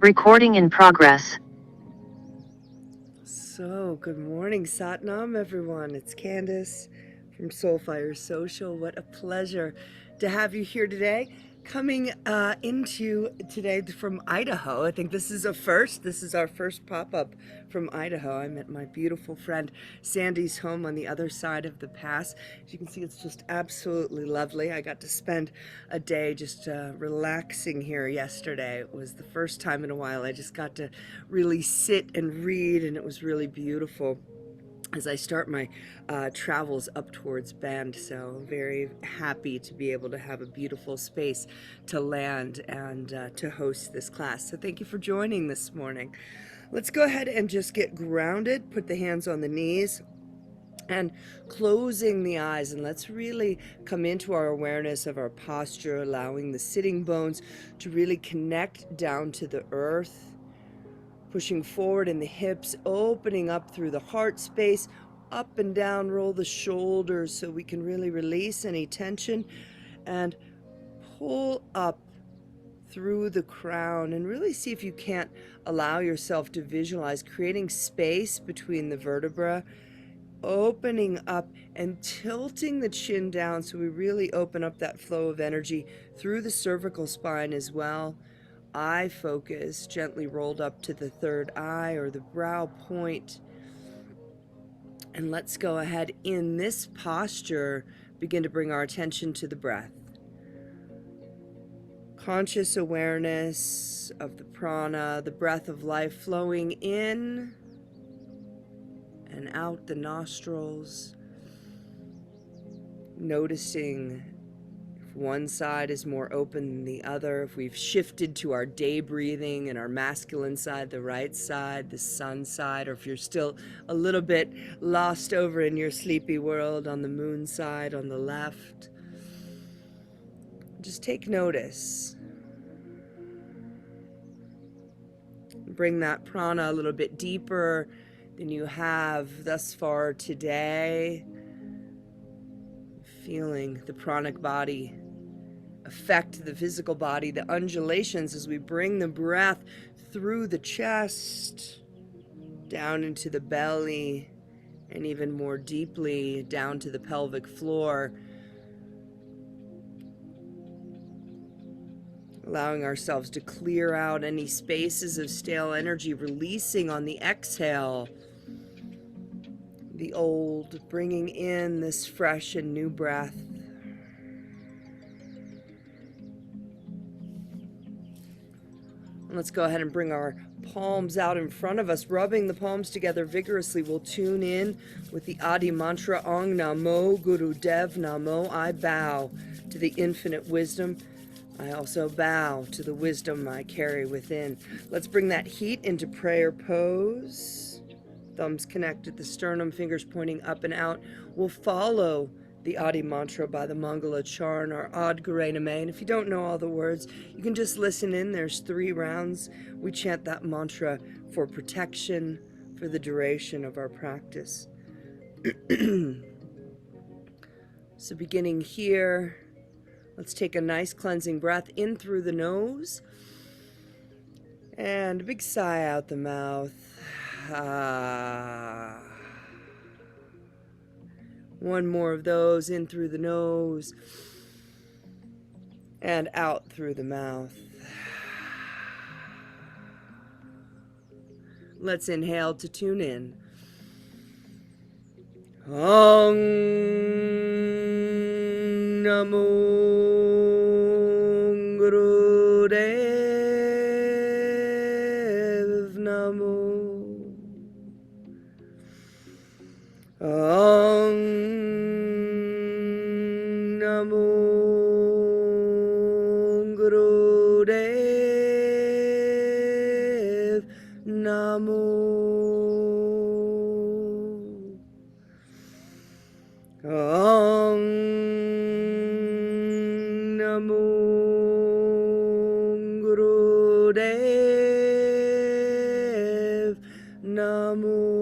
Recording in progress. So, good morning, Satnam, everyone. It's Candace from Soulfire Social. What a pleasure to have you here today. Coming into today from Idaho. I think this is a first. This is our first pop-up from Idaho. I'm at my beautiful friend Sandy's home on the other side of the pass. As you can see, it's just absolutely lovely. I got to spend a day just relaxing here yesterday. It was the first time in a while I just got to really sit and read, and it was really beautiful as I start my travels up towards Bend. So very happy to be able to have a beautiful space to land and to host this class. So thank you for joining this morning. Let's go ahead and just get grounded, put the hands on the knees, and closing the eyes, and let's really come into our awareness of our posture, allowing the sitting bones to really connect down to the earth, pushing forward in the hips, opening up through the heart space, up and down, roll the shoulders so we can really release any tension, and pull up through the crown, and really see if you can't allow yourself to visualize creating space between the vertebra, opening up and tilting the chin down so we really open up that flow of energy through the cervical spine as well. Eye focus gently rolled up to the third eye or the brow point. And let's go ahead in this posture, begin to bring our attention to the breath. Conscious awareness of the prana, the breath of life flowing in and out the nostrils. Noticing if one side is more open than the other, if we've shifted to our day breathing and our masculine side, the right side, the sun side, or if you're still a little bit lost over in your sleepy world on the moon side on the left. Just take notice. Bring that prana a little bit deeper than you have thus far today. Feeling the pranic body affect the physical body, the undulations as we bring the breath through the chest, down into the belly, and even more deeply down to the pelvic floor. Allowing ourselves to clear out any spaces of stale energy, releasing on the exhale the old, bringing in this fresh and new breath. Let's go ahead and bring our palms out in front of us, rubbing the palms together vigorously. We'll tune in with the Adi mantra, Ong Namo Guru Dev Namo. I bow to the infinite wisdom. I also bow to the wisdom I carry within. Let's bring that heat into prayer pose. Thumbs connect at the sternum, fingers pointing up and out. We'll follow the Adi mantra by the Mangala Charn, or Ad Gure Name. And if you don't know all the words, you can just listen in. There's 3 rounds. We chant that mantra for protection for the duration of our practice. So beginning here, let's take a nice cleansing breath in through the nose and a big sigh out the mouth. One more of those, in through the nose and out through the mouth. Let's inhale to tune in. Om Namo Guru Dev Namo. Om Namo Guru Dev Namo. Om Namo Guru Dev Namo.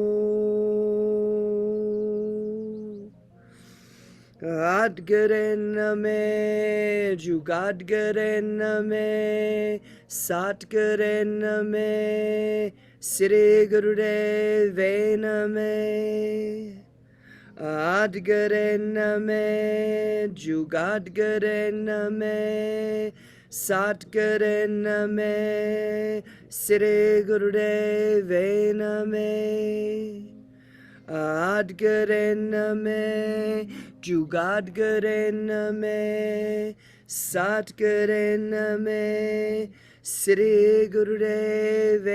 Adgare Name, Jugadgare Name, Satguru Name, Sri Gurudev Name, Adguru Name, Jugadguru Name, Satguru Name, Sri Gurudev Name. Adguru Name, Jugadguru Name, Satguru Name, Sri Gurudev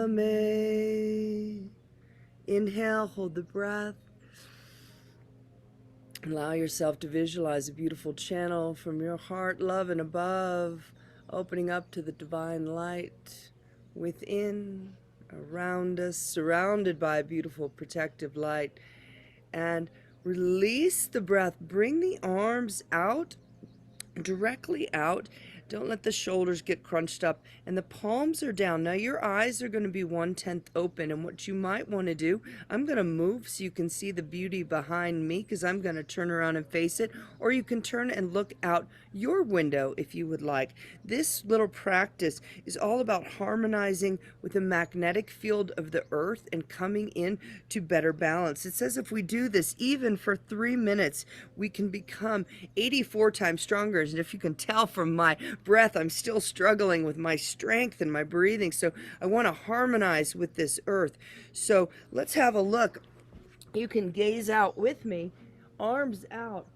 Name. Inhale, hold the breath. Allow yourself to visualize a beautiful channel from your heart, love, and above, opening up to the divine light within, around us, surrounded by a beautiful protective light. And release the breath. Bring the arms out, directly out. Don't let the shoulders get crunched up, and the palms are down. Now your eyes are going to be 1/10 open, and what you might want to do, I'm going to move so you can see the beauty behind me, because I'm going to turn around and face it, or you can turn and look out your window if you would like. This little practice is all about harmonizing with the magnetic field of the earth and coming in to better balance. It says if we do this even for 3 minutes, we can become 84 times stronger. And if you can tell from my breath, I'm still struggling with my strength and my breathing. So I want to harmonize with this earth. So let's have a look. You can gaze out with me, arms out,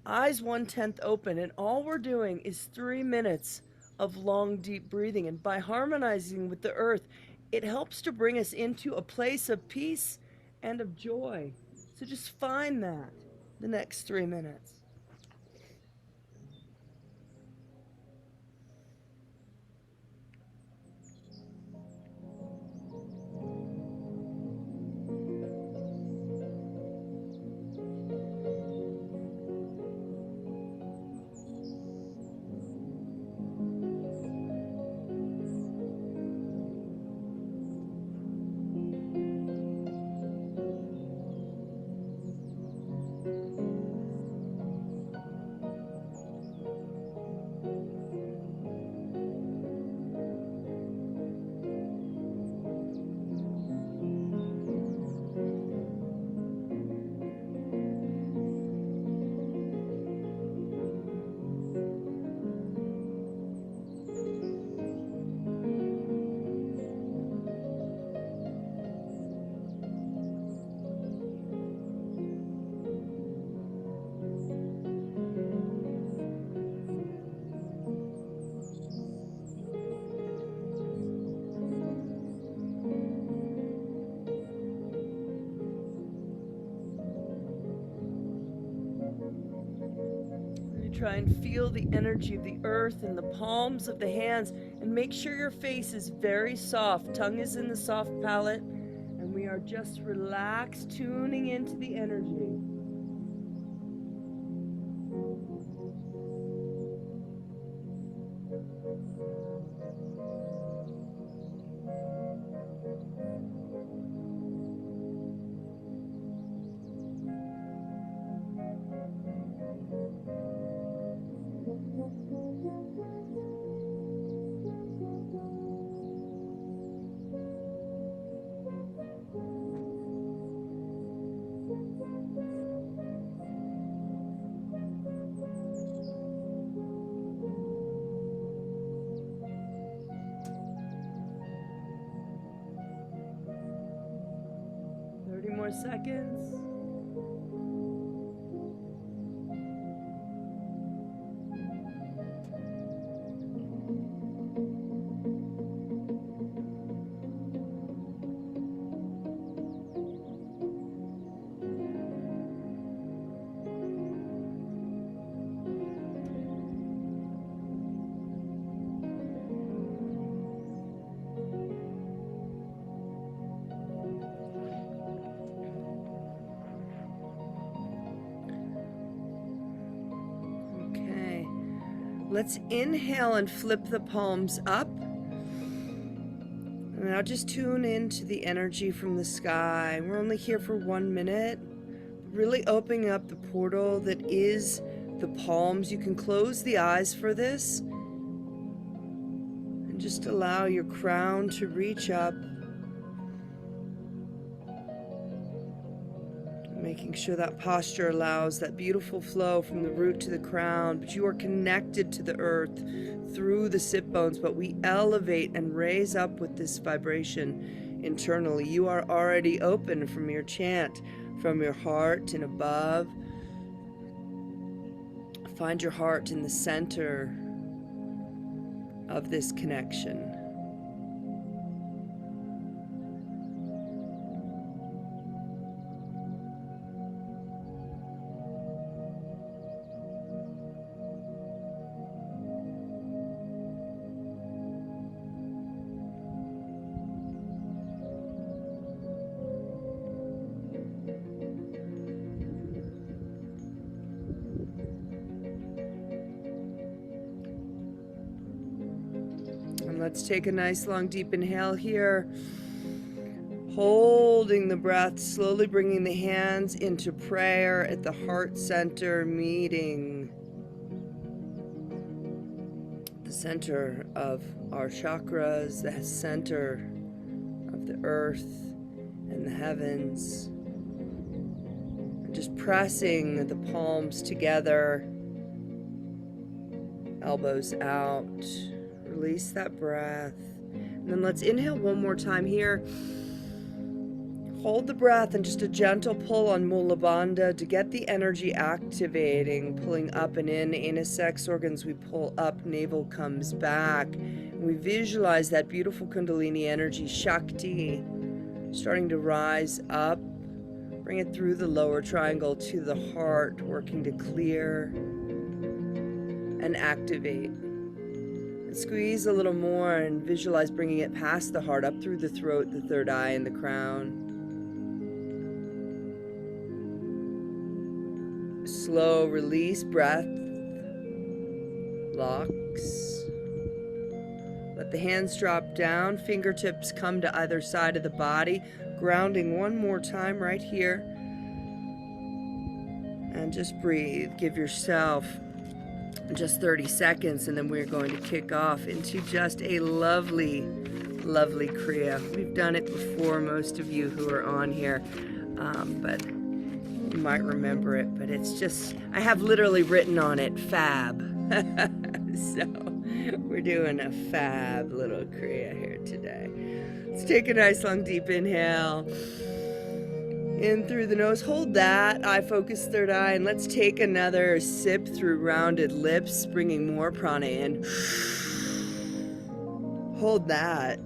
eyes 1/10 open, and all we're doing is 3 minutes of long, deep breathing. And by harmonizing with the earth, it helps to bring us into a place of peace and of joy. So just find that the next 3 minutes. Try and feel the energy of the earth in the palms of the hands, and make sure your face is very soft. Tongue is in the soft palate, and we are just relaxed, tuning into the energy. More seconds. Let's inhale and flip the palms up. And now just tune into the energy from the sky. We're only here for 1 minute. Really opening up the portal that is the palms. You can close the eyes for this. And just allow your crown to reach up, making sure that posture allows that beautiful flow from the root to the crown, but you are connected to the earth through the sit bones, but we elevate and raise up with this vibration internally. You are already open from your chant, from your heart and above. Find your heart in the center of this connection. Let's take a nice long deep inhale here. Holding the breath, slowly bringing the hands into prayer at the heart center, meeting the center of our chakras, the center of the earth and the heavens. And just pressing the palms together, elbows out. Release that breath. And then let's inhale one more time here. Hold the breath and just a gentle pull on Mula Bandha to get the energy activating, pulling up and in. Anus, sex organs, we pull up, navel comes back. And we visualize that beautiful Kundalini energy, Shakti, starting to rise up. Bring it through the lower triangle to the heart, working to clear and activate. Squeeze a little more and visualize bringing it past the heart, up through the throat, the third eye, and the crown. Slow release, breath, locks. Let the hands drop down, fingertips come to either side of the body, grounding one more time right here. And just breathe, give yourself just 30 seconds, and then we're going to kick off into just a lovely, lovely Kriya. We've done it before, most of you who are on here, but you might remember it, but it's just, I have literally written on it, fab. So we're doing a fab little Kriya here today. Let's take a nice long deep inhale. In through the nose, hold that, eye focus, third eye, and let's take another sip through rounded lips, bringing more prana in. Hold that,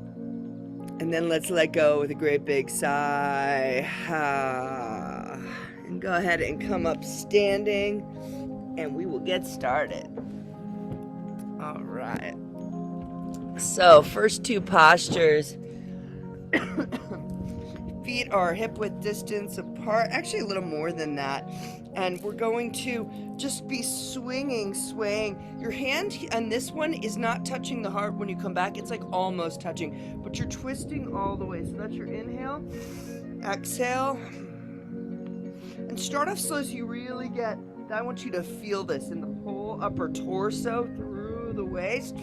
and then let's let go with a great big sigh. And go ahead and come up standing, and we will get started. All right. So, first two postures. Feet are hip-width distance apart, actually a little more than that. And we're going to just be swaying. Your hand on this one is not touching the heart when you come back. It's like almost touching, but you're twisting all the way. So that's your inhale, exhale. And start off slow so you really get, I want you to feel this in the whole upper torso through the waist.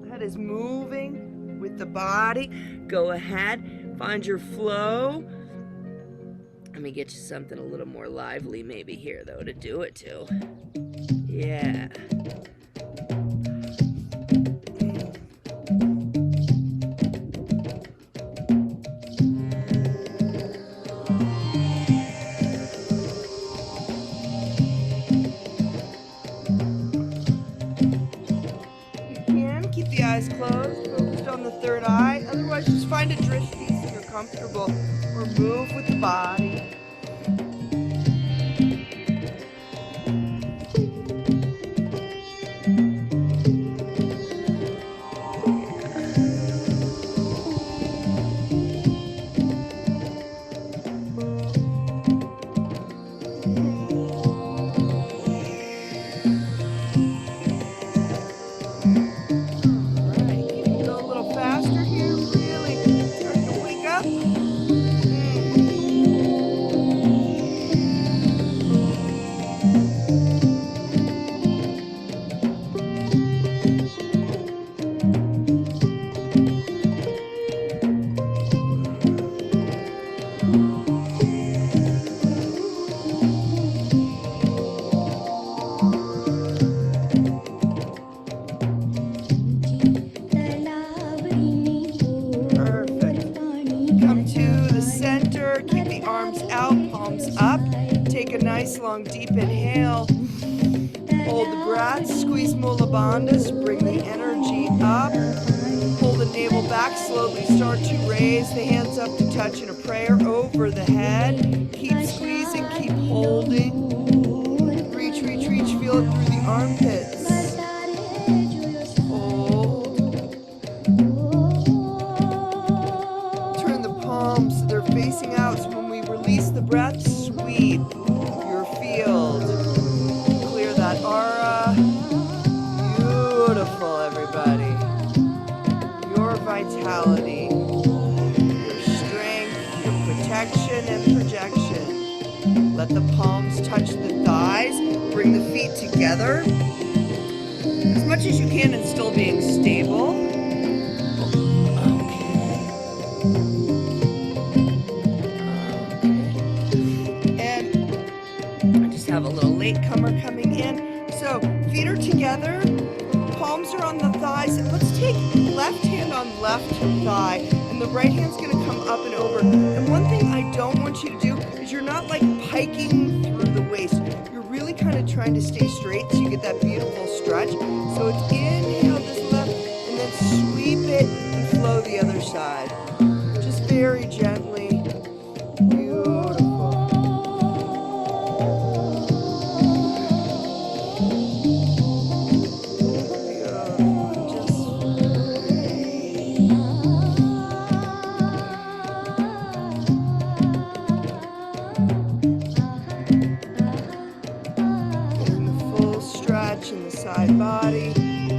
Head is moving with the body. Go ahead. Find your flow. Let me get you something a little more lively maybe here, though, to do it to. Yeah. You can keep the eyes closed, focused on the third eye. Otherwise, just find a drift piece that you're comfortable, or move with the body. nice long deep inhale. Hold the breath, squeeze Mula Bandhas, bring the energy up. Pull the navel back, slowly start to raise the hands up to touch in a prayer over the head. Keep squeezing, keep holding. Reach, reach, reach, feel it through the armpits. Hold. Turn the palms so they're facing out, so when we release the breath, sweep your field. Clear that aura. Beautiful, everybody. Your vitality, your strength, your protection and projection. Let the palms touch the thighs. Bring the feet together as much as you can and still being stable. And I just have a little latecomer coming in. So feet are together. Palms are on the thighs, and let's take left hand on left thigh, and the right hand's going to come up and over. And one thing I don't want you to do is you're not like piking through the waist. You're really kind of trying to stay straight so you get that beautiful stretch. So it's inhale this left, and then sweep it and flow the other side. Just very gently. Body.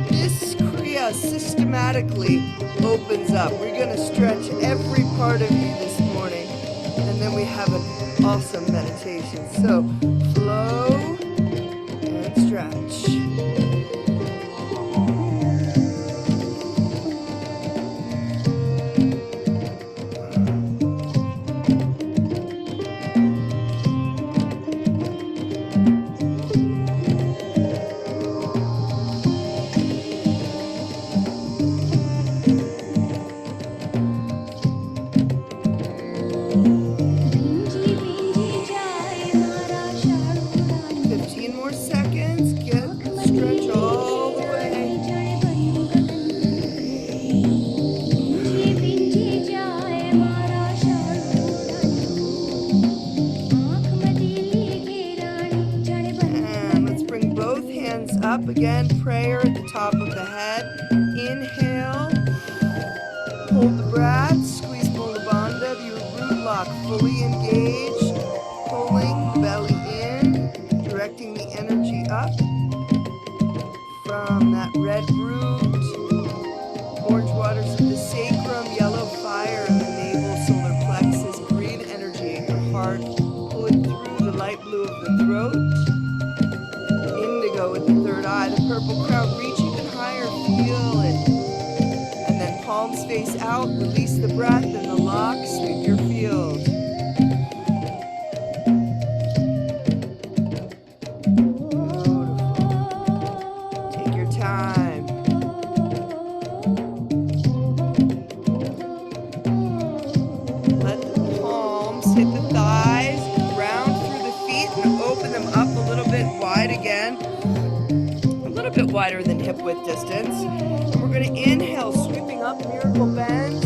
This Kriya systematically opens up. We're going to stretch every part of you this morning, and then we have an awesome meditation. So flow and stretch. Up again, prayer at the top of the head. Inhale, hold the breath, squeeze Mula Bandha, your root lock fully engaged, pulling the belly in, directing the energy up from that red root, orange waters of the sacrum, yellow fire in the navel, solar plexus, green energy in your heart, pull it through the light blue of the throat. With the third eye, the purple crown, reach even higher, feel it. And then palms face out, release the breath, and the lock, sweep your field. Beautiful. Take your time. Let the palms hit the thighs, round through the feet, and open them up a little bit wide again. Bit wider than hip width distance. And we're going to inhale, sweeping up, miracle bend,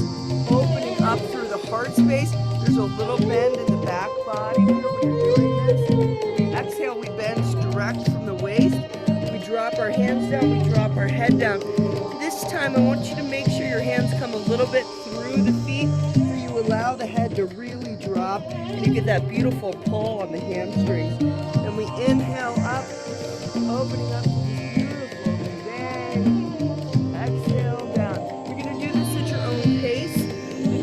opening up through the heart space. There's a little bend in the back body. Feel when you're doing this. We exhale, we bend direct from the waist. We drop our hands down, we drop our head down. This time I want you to make sure your hands come a little bit through the feet, so you allow the head to really drop, and you get that beautiful pull on the hamstrings. Then we inhale up, opening up.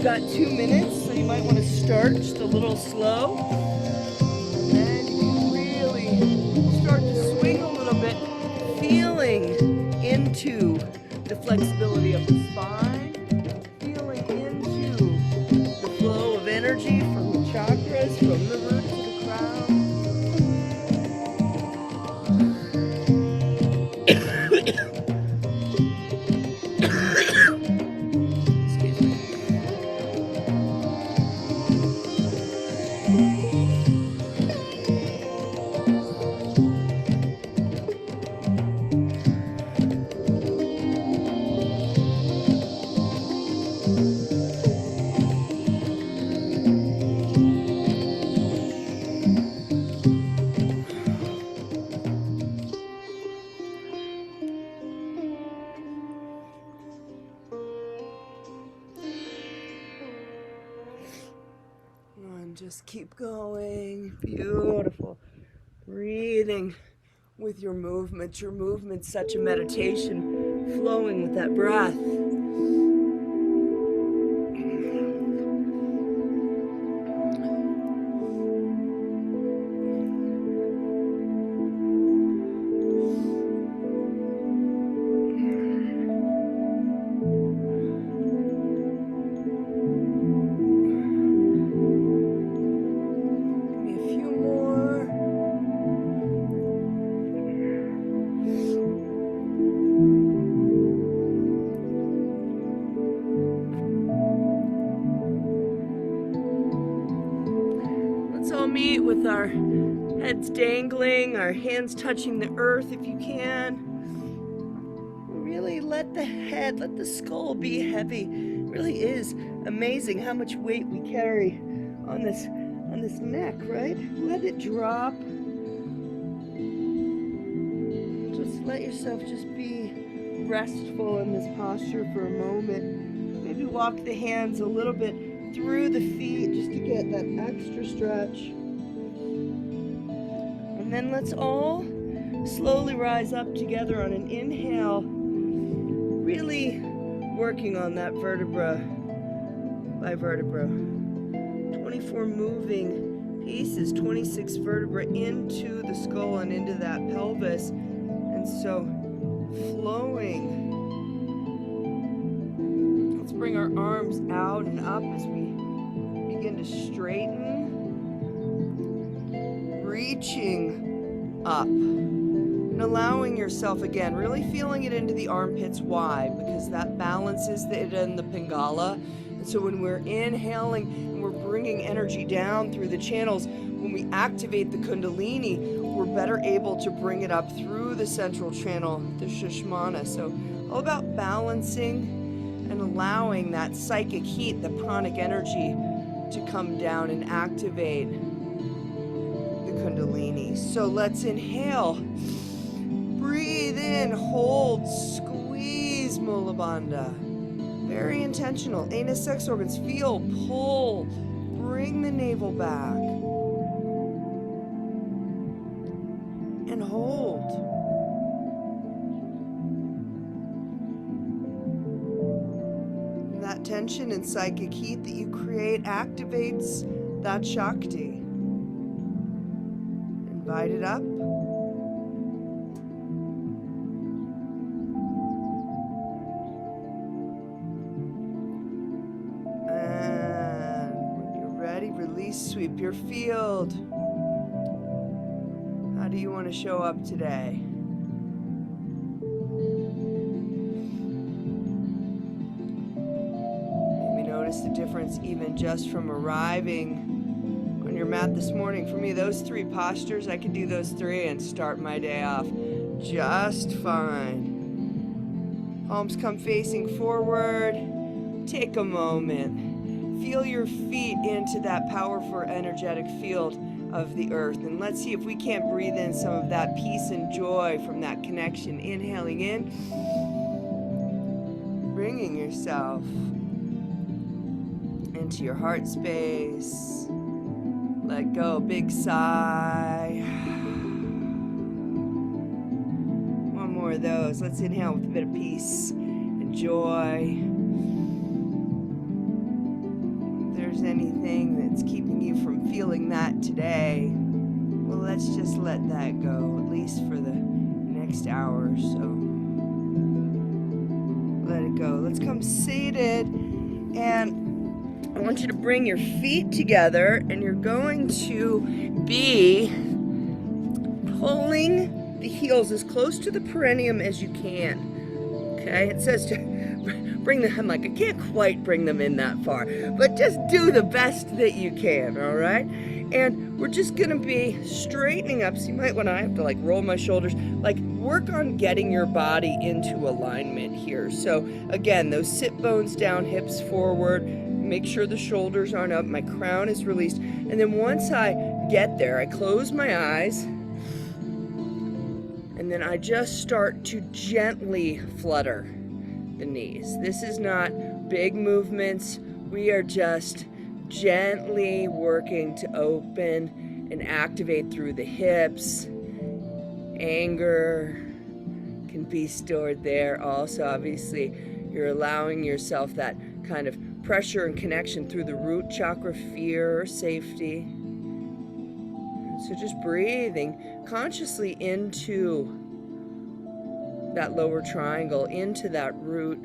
You've got 2 minutes, so you might want to start just a little slow. And then you can really start to swing a little bit, feeling into the flexibility of the spine, feeling into the flow of energy from the chakras, from the root to the crown. And just keep going. Beautiful. Breathing with your movement. Your movement's such a meditation, flowing with that breath. Meet with our heads dangling, our hands touching the earth if you can. Really let the skull be heavy. It really is amazing how much weight we carry on this neck, right? Let it drop. Just let yourself just be restful in this posture for a moment. Maybe walk the hands a little bit through the feet just to get that extra stretch. And then let's all slowly rise up together on an inhale, really working on that vertebra by vertebra. 24 moving pieces, 26 vertebrae into the skull and into that pelvis. And so flowing. Let's bring our arms out and up as we begin to straighten. Reaching up and allowing yourself again, really feeling it into the armpits. Why? Because that balances the Ida and the Pingala. And so when we're inhaling and we're bringing energy down through the channels, when we activate the Kundalini, we're better able to bring it up through the central channel, the Sushumna. So all about balancing and allowing that psychic heat, the pranic energy, to come down and activate Kundalini. So let's inhale, breathe in, hold, squeeze Mula Bandha. Very intentional. Anus, sex organs, feel, pull, bring the navel back. And hold. That tension and psychic heat that you create activates that Shakti. Invite it up. And when you're ready, release, sweep your field. How do you want to show up today? Maybe notice the difference even just from arriving on your mat this morning. For me, those 3 postures, I could do those 3 and start my day off just fine. Palms come facing forward. Take a moment. Feel your feet into that powerful energetic field of the earth. And let's see if we can't breathe in some of that peace and joy from that connection. Inhaling in. Bringing yourself into your heart space. Let go, big sigh. One more of those. Let's inhale with a bit of peace and joy. If there's anything that's keeping you from feeling that today, well, let's just let that go, at least for the next hour or so. Let it go. Let's come seated, and I want you to bring your feet together, and you're going to be pulling the heels as close to the perineum as you can. Okay? It says to bring them, I'm like, I can't quite bring them in that far, but just do the best that you can, all right? And we're just gonna be straightening up. So you might want to, I have to like roll my shoulders, like work on getting your body into alignment here. So again, those sit bones down, hips forward, make sure the shoulders aren't up, my crown is released. And then once I get there, I close my eyes, and then I just start to gently flutter the knees. This is not big movements. We are just Gently working to open and activate through the hips. Anger can be stored there also. Obviously, you're allowing yourself that kind of pressure and connection through the root chakra, fear, safety. So just breathing consciously into that lower triangle, into that root,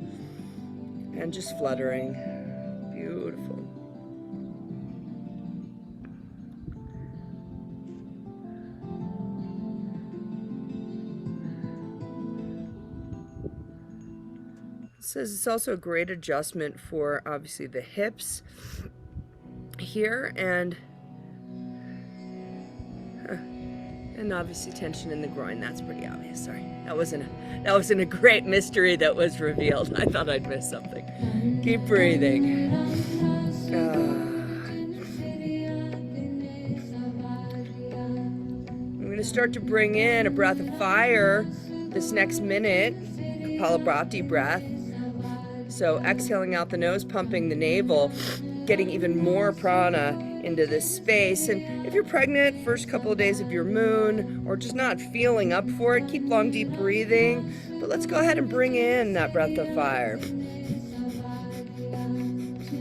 and just fluttering. Beautiful. It says it's also a great adjustment for obviously the hips here and obviously tension in the groin. That's pretty obvious. Sorry, that wasn't a great mystery that was revealed. I thought I'd miss something. Keep breathing. I'm going to start to bring in a breath of fire this next minute, Kapalabhati breath. So exhaling out the nose, pumping the navel, getting even more prana into this space. And if you're pregnant, first couple of days of your moon, or just not feeling up for it, keep long, deep breathing. But let's go ahead and bring in that breath of fire.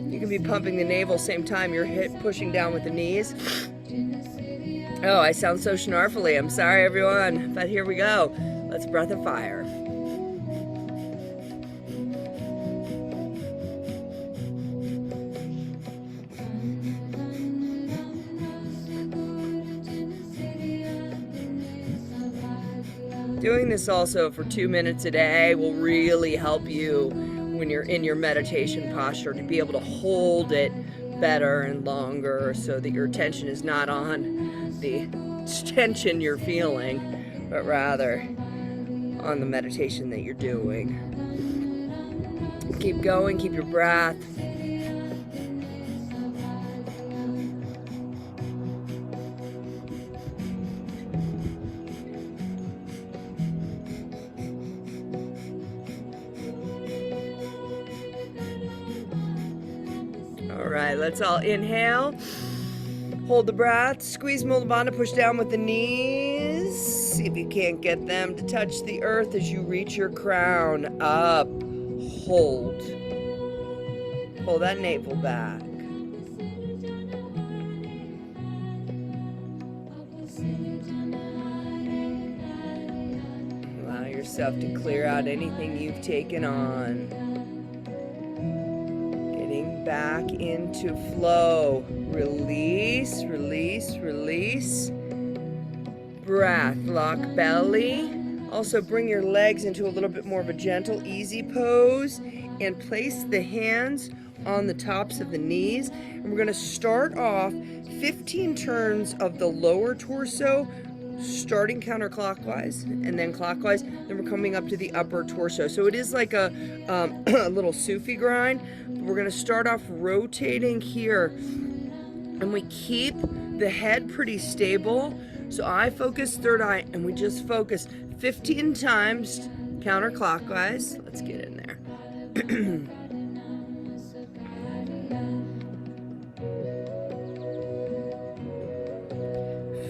You can be pumping the navel same time you're pushing down with the knees. Oh, I sound so snarfly. I'm sorry, everyone. But here we go. Let's breath of fire. Doing this also for 2 minutes a day will really help you when you're in your meditation posture to be able to hold it better and longer so that your attention is not on the tension you're feeling, but rather on the meditation that you're doing. Keep going, keep your breath. All right, let's all inhale. Hold the breath. Squeeze Mula Bandha, push down with the knees. See if you can't get them to touch the earth as you reach your crown up. Hold. Pull that navel back. Allow yourself to clear out anything you've taken on. Back into flow. Release, release, release. Breath, lock belly. Also bring your legs into a little bit more of a gentle, easy pose and place the hands on the tops of the knees. And we're going to start off 15 turns of the lower torso, starting counterclockwise and then clockwise. Then we're coming up to the upper torso. So it is like a little Sufi grind. We're going to start off rotating here, and we keep the head pretty stable. So I focus third eye, and we just focus 15 times counterclockwise. Let's get in there.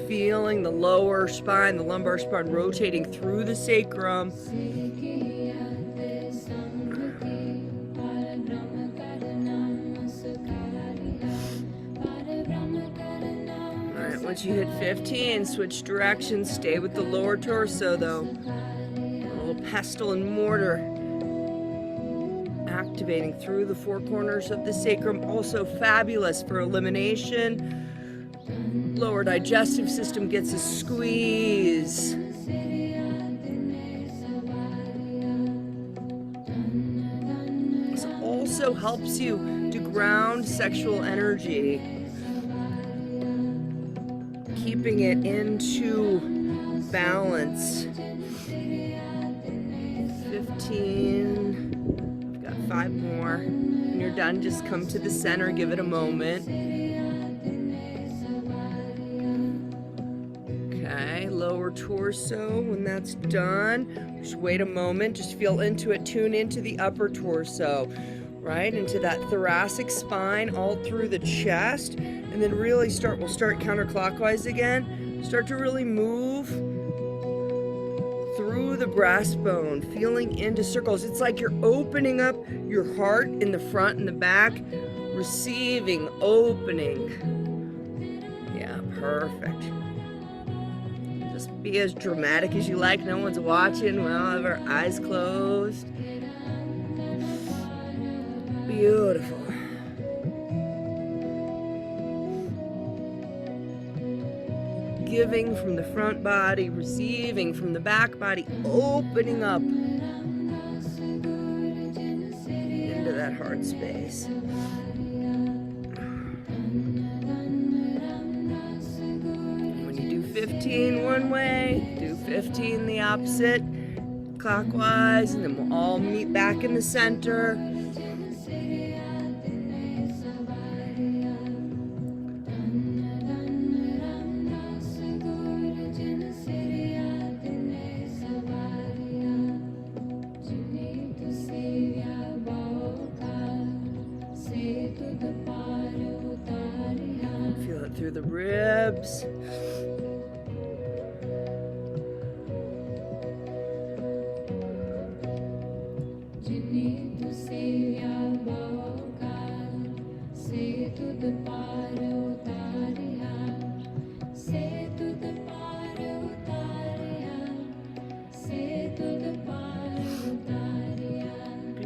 Feeling the lower spine, the lumbar spine rotating through the sacrum. Once you hit 15, switch directions. Stay with the lower torso though. A little pestle and mortar. Activating through the four corners of the sacrum. Also fabulous for elimination. Lower digestive system gets a squeeze. This also helps you to ground sexual energy. Keeping it into balance. 15. We've got 5 more. When you're done, just come to the center, give it a moment. Okay, lower torso. When that's done, just wait a moment. Just feel into it. Tune into the upper torso. right into that thoracic spine, all through the chest, and then really we'll start counterclockwise again. Start to really move through the breastbone, feeling into circles. It's like you're opening up your heart in the front and the back, receiving, opening. Yeah, perfect. Just be as dramatic as you like. No one's watching. We'll have our eyes closed. Beautiful. Giving from the front body, receiving from the back body, opening up into that heart space. When you do 15 one way, do 15 the opposite, clockwise, and then we'll all meet back in the center. Feel it through the ribs.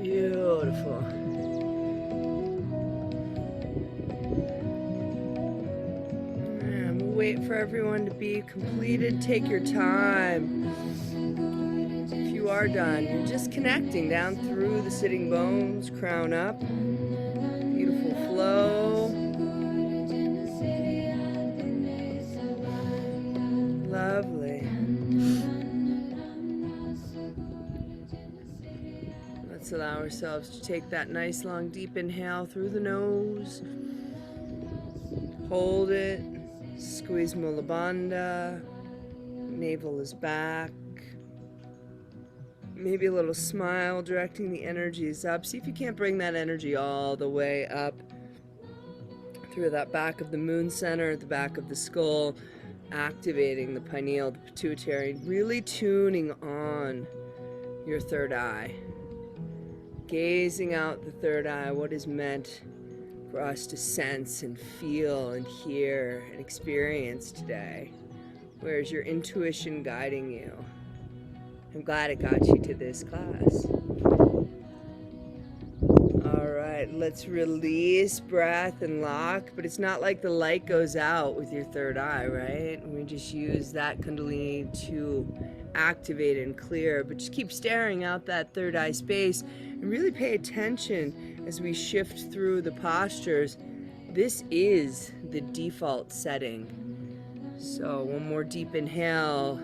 Beautiful. And we'll wait for everyone to be completed. Take your time. If you are done, you're just connecting down through the sitting bones, crown up. Beautiful flow. Lovely. Let's allow ourselves to take that nice long deep inhale through the nose. Hold it. Squeeze Mula Bandha. Navel is back. Maybe a little smile directing the energies up. See if you can't bring that energy all the way up through that back of the moon center, the back of the skull, activating the pineal, the pituitary, really tuning on your third eye. Gazing out the third eye, what is meant for us to sense and feel and hear and experience today. Where's your intuition guiding you? I'm glad it got you to this class. All right, let's release breath and lock, but it's not like the light goes out with your third eye, right? We just use that Kundalini to activate and clear, but just keep staring out that third eye space and really pay attention as we shift through the postures. This is the default setting. So one more deep inhale.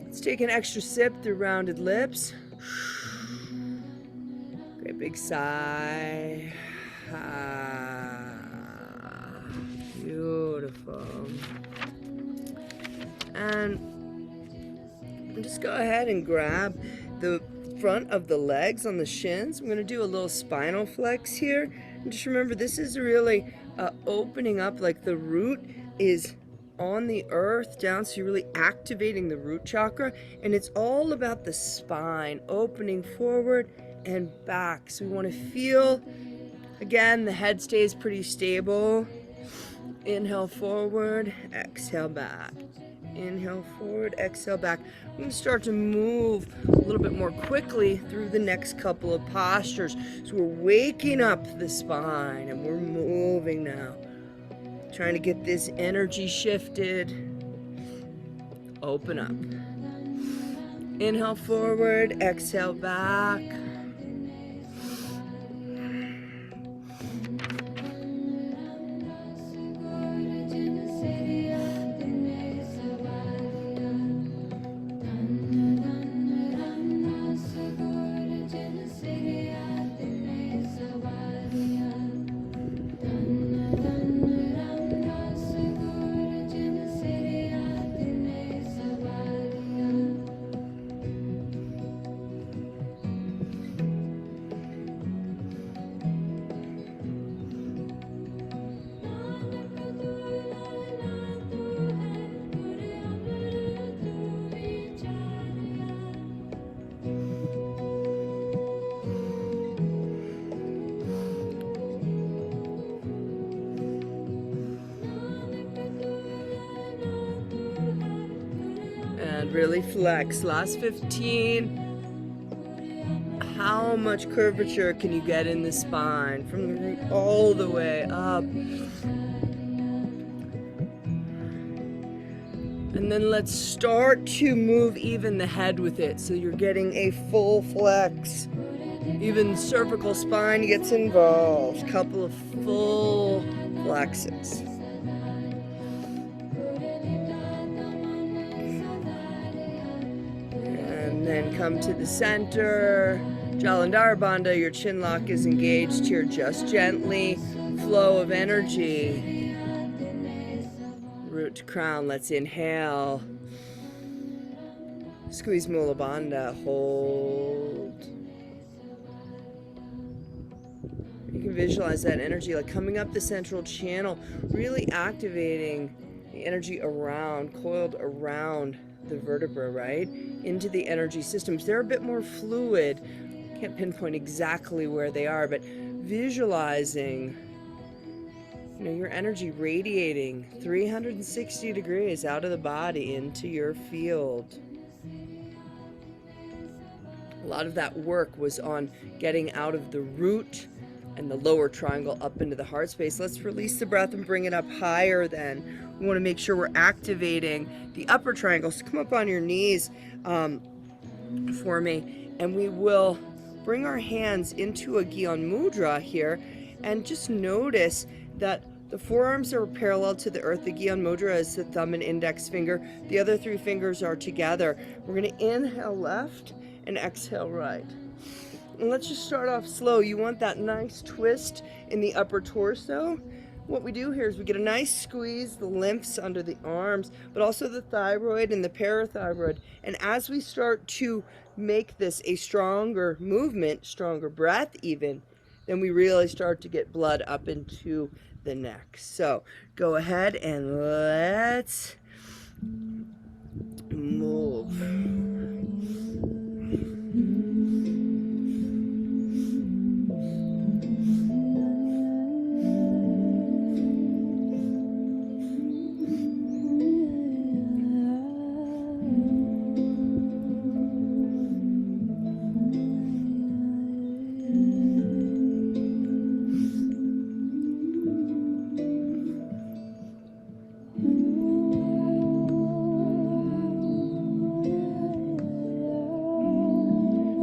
Let's take an extra sip through rounded lips. Great big sigh. Beautiful. And just go ahead and grab the front of the legs on the shins. I'm going to do a little spinal flex here. And just remember, this is really opening up, like the root is on the earth down, so you're really activating the root chakra, and it's all about the spine opening forward and back. So we want to feel, again, the head stays pretty stable. Inhale forward, exhale back. Inhale forward, exhale back. I'm going to start to move a little bit more quickly through the next couple of postures. So we're waking up the spine and we're moving now. Trying to get this energy shifted. Open up. Inhale forward, exhale back. Really flex. Last 15. How much curvature can you get in the spine from the root all the way up? And then let's start to move even the head with it, so you're getting a full flex. Even cervical spine gets involved. Couple of full flexes. And then come to the center. Jalandhara Bandha, your chin lock is engaged here. Just gently flow of energy. Root to crown, let's inhale. Squeeze Mula Bandha, hold. You can visualize that energy like coming up the central channel, really activating the energy around, coiled around the vertebra, right? Into the energy systems. They're a bit more fluid. Can't pinpoint exactly where they are, but visualizing your energy radiating 360 degrees out of the body into your field. A lot of that work was on getting out of the root and the lower triangle up into the heart space. Let's release the breath and bring it up higher then. We want to make sure we're activating the upper triangle. So come up on your knees for me, and we will bring our hands into a Gyan Mudra here, and just notice that the forearms are parallel to the earth. The Gyan Mudra is the thumb and index finger. The other three fingers are together. We're going to inhale left and exhale right. And let's just start off slow. You want that nice twist in the upper torso. What we do here is we get a nice squeeze, the lymphs under the arms, but also the thyroid and the parathyroid. And as we start to make this a stronger movement, stronger breath even, then we really start to get blood up into the neck. So go ahead and let's move.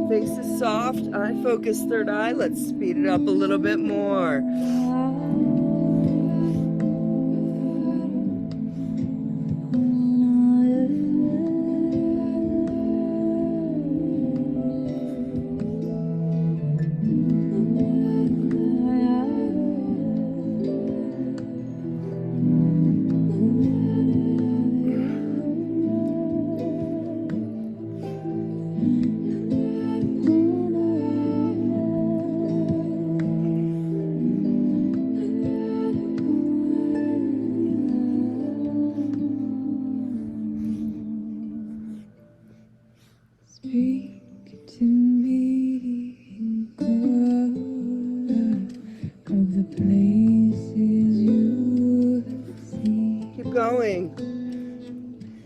Face is soft, eye focus, third eye. Let's speed it up a little bit more. Speak to me in color of the places you have seen. Keep going.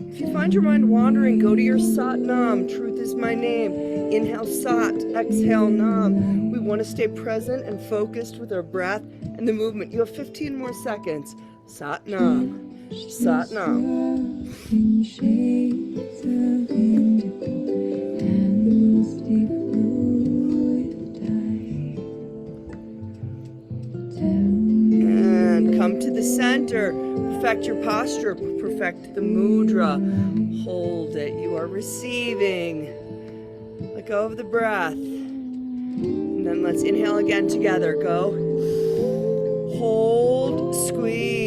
If you find your mind wandering, go to your Sat Nam. Truth is my name. Inhale Sat, exhale Nam. We want to stay present and focused with our breath and the movement. You have 15 more seconds. Sat Nam, Sat Nam. Shades of indigo and stay fluid tight. And come to the center. Perfect your posture. Perfect the mudra. Hold it. You are receiving. Let go of the breath. And then let's inhale again together. Go. Hold. Squeeze.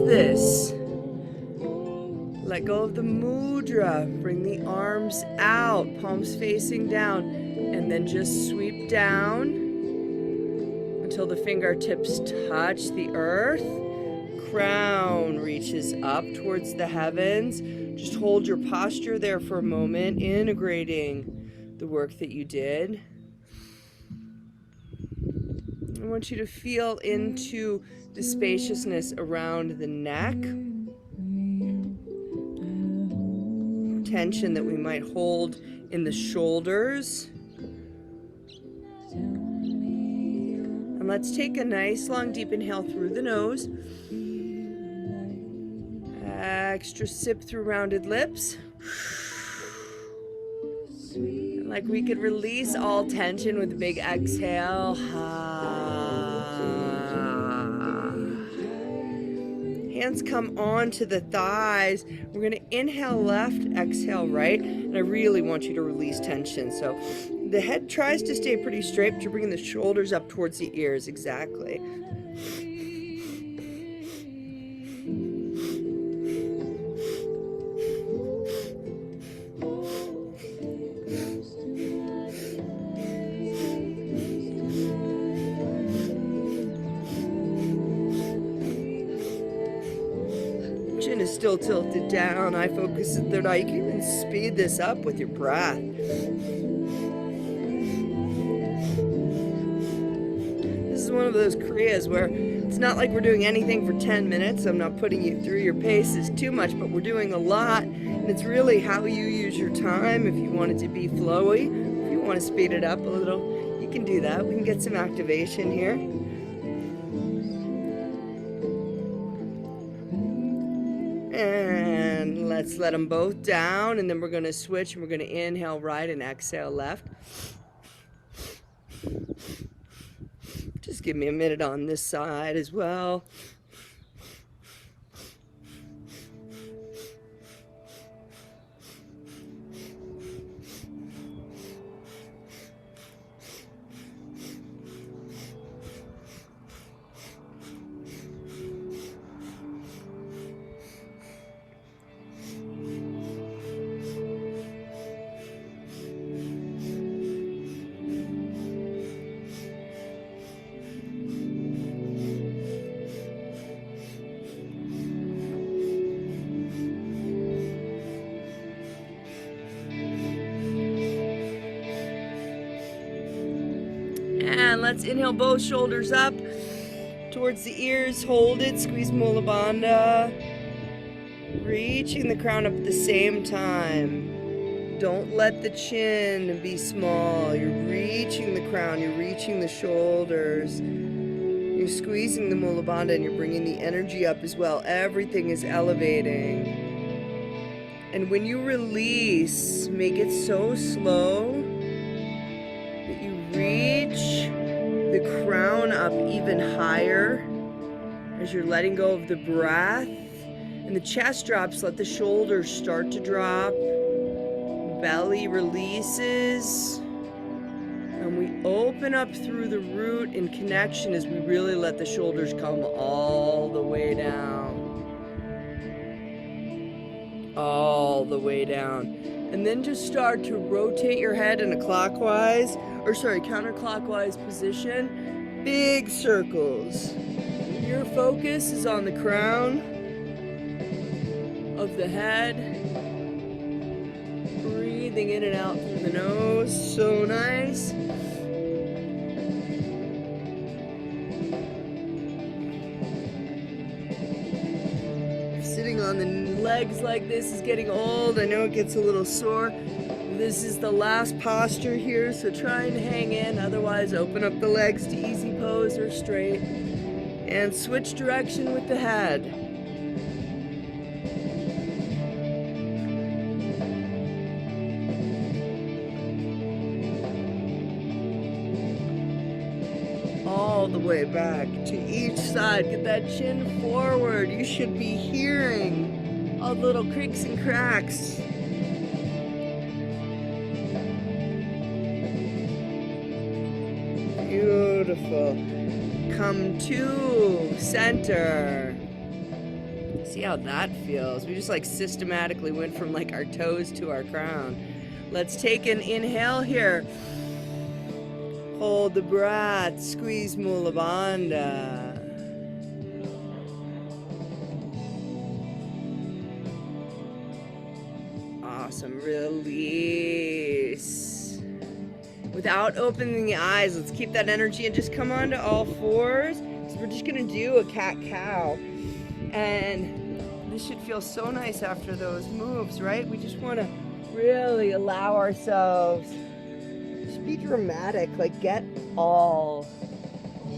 This. Let go of the mudra. Bring the arms out, palms facing down, and then just sweep down until the fingertips touch the earth. Crown reaches up towards the heavens. Just hold your posture there for a moment, integrating the work that you did. I want you to feel into the spaciousness around the neck. Tension that we might hold in the shoulders. And let's take a nice long deep inhale through the nose. Extra sip through rounded lips. And like we could release all tension with a big exhale. Hands come onto the thighs. We're going to inhale left, exhale right. And I really want you to release tension. So the head tries to stay pretty straight, but you're bringing the shoulders up towards the ears. Exactly. Chin is still tilted down. Eye focus at third eye. You can even speed this up with your breath. This is one of those kriyas where it's not like we're doing anything for 10 minutes. I'm not putting you through your paces too much, but we're doing a lot. And it's really how you use your time. If you want it to be flowy, if you want to speed it up a little, you can do that. We can get some activation here. And let's let them both down, and then we're going to switch, and we're going to inhale right and exhale left. Just give me a minute on this side as well. And let's inhale both shoulders up towards the ears. Hold it. Squeeze Mula Bandha. Reaching the crown up at the same time. Don't let the chin be small. You're reaching the crown. You're reaching the shoulders. You're squeezing the Mula Bandha, and you're bringing the energy up as well. Everything is elevating. And when you release, make it so slow that you reach the crown up even higher as you're letting go of the breath. And the chest drops, let the shoulders start to drop. Belly releases. And we open up through the root in connection as we really let the shoulders come all the way down. All the way down. And then just start to rotate your head in a counterclockwise position. Big circles. Your focus is on the crown of the head. Breathing in and out through the nose. So nice. Sitting on the legs like this is getting old. I know it gets a little sore. This is the last posture here, so try and hang in. Otherwise, open up the legs to easy pose or straight. And switch direction with the head. All the way back to each side. Get that chin forward. You should be hearing all the little creaks and cracks. Beautiful. Come to center. See how that feels? We just like systematically went from like our toes to our crown. Let's take an inhale here. Hold the breath, squeeze Mula Bandha. Awesome, release. Without opening the eyes, let's keep that energy and just come onto all fours. So we're just gonna do a cat-cow. And this should feel so nice after those moves, right? We just wanna really allow ourselves, just be dramatic, like get all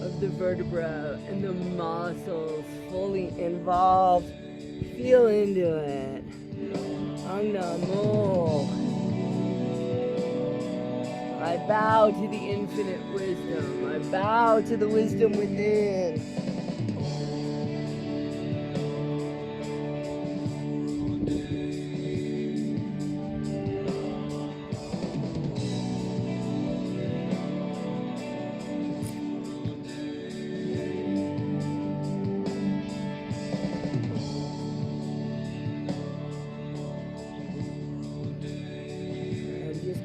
of the vertebra and the muscles fully involved. Feel into it. Ang Namo. I bow to the infinite wisdom. I bow to the wisdom within.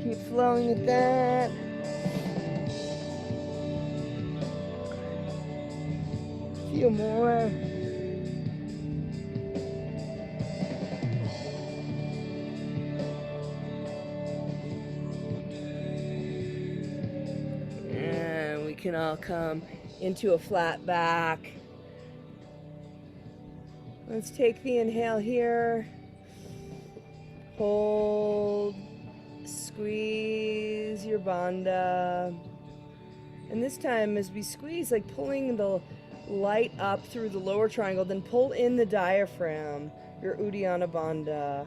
Keep flowing with that. A few more. And we can all come into a flat back. Let's take the inhale here. Hold. Squeeze your bandha. And this time, as we squeeze, like pulling the light up through the lower triangle, then pull in the diaphragm, your Uddiyana bandha.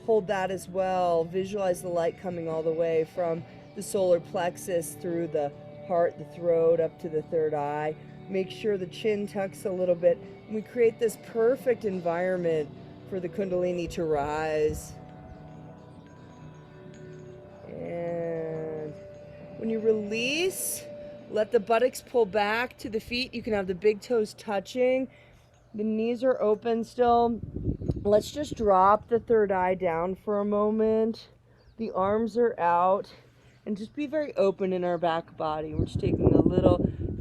Hold that as well. Visualize the light coming all the way from the solar plexus through the heart, the throat, up to the third eye. Make sure the chin tucks a little bit. And we create this perfect environment for the Kundalini to rise. And when you release, let the buttocks pull back to the feet. You can have the big toes touching. The knees are open still. Let's just drop the third eye down for a moment. The arms are out. And just be very open in our back body. We're just taking a little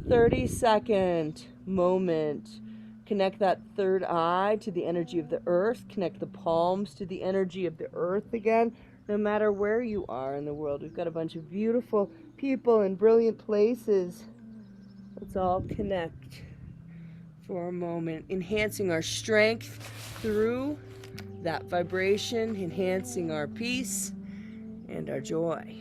30-second moment. Connect that third eye to the energy of the earth. Connect the palms to the energy of the earth again. No matter where you are in the world, we've got a bunch of beautiful people and brilliant places. Let's all connect for a moment, enhancing our strength through that vibration, enhancing our peace and our joy.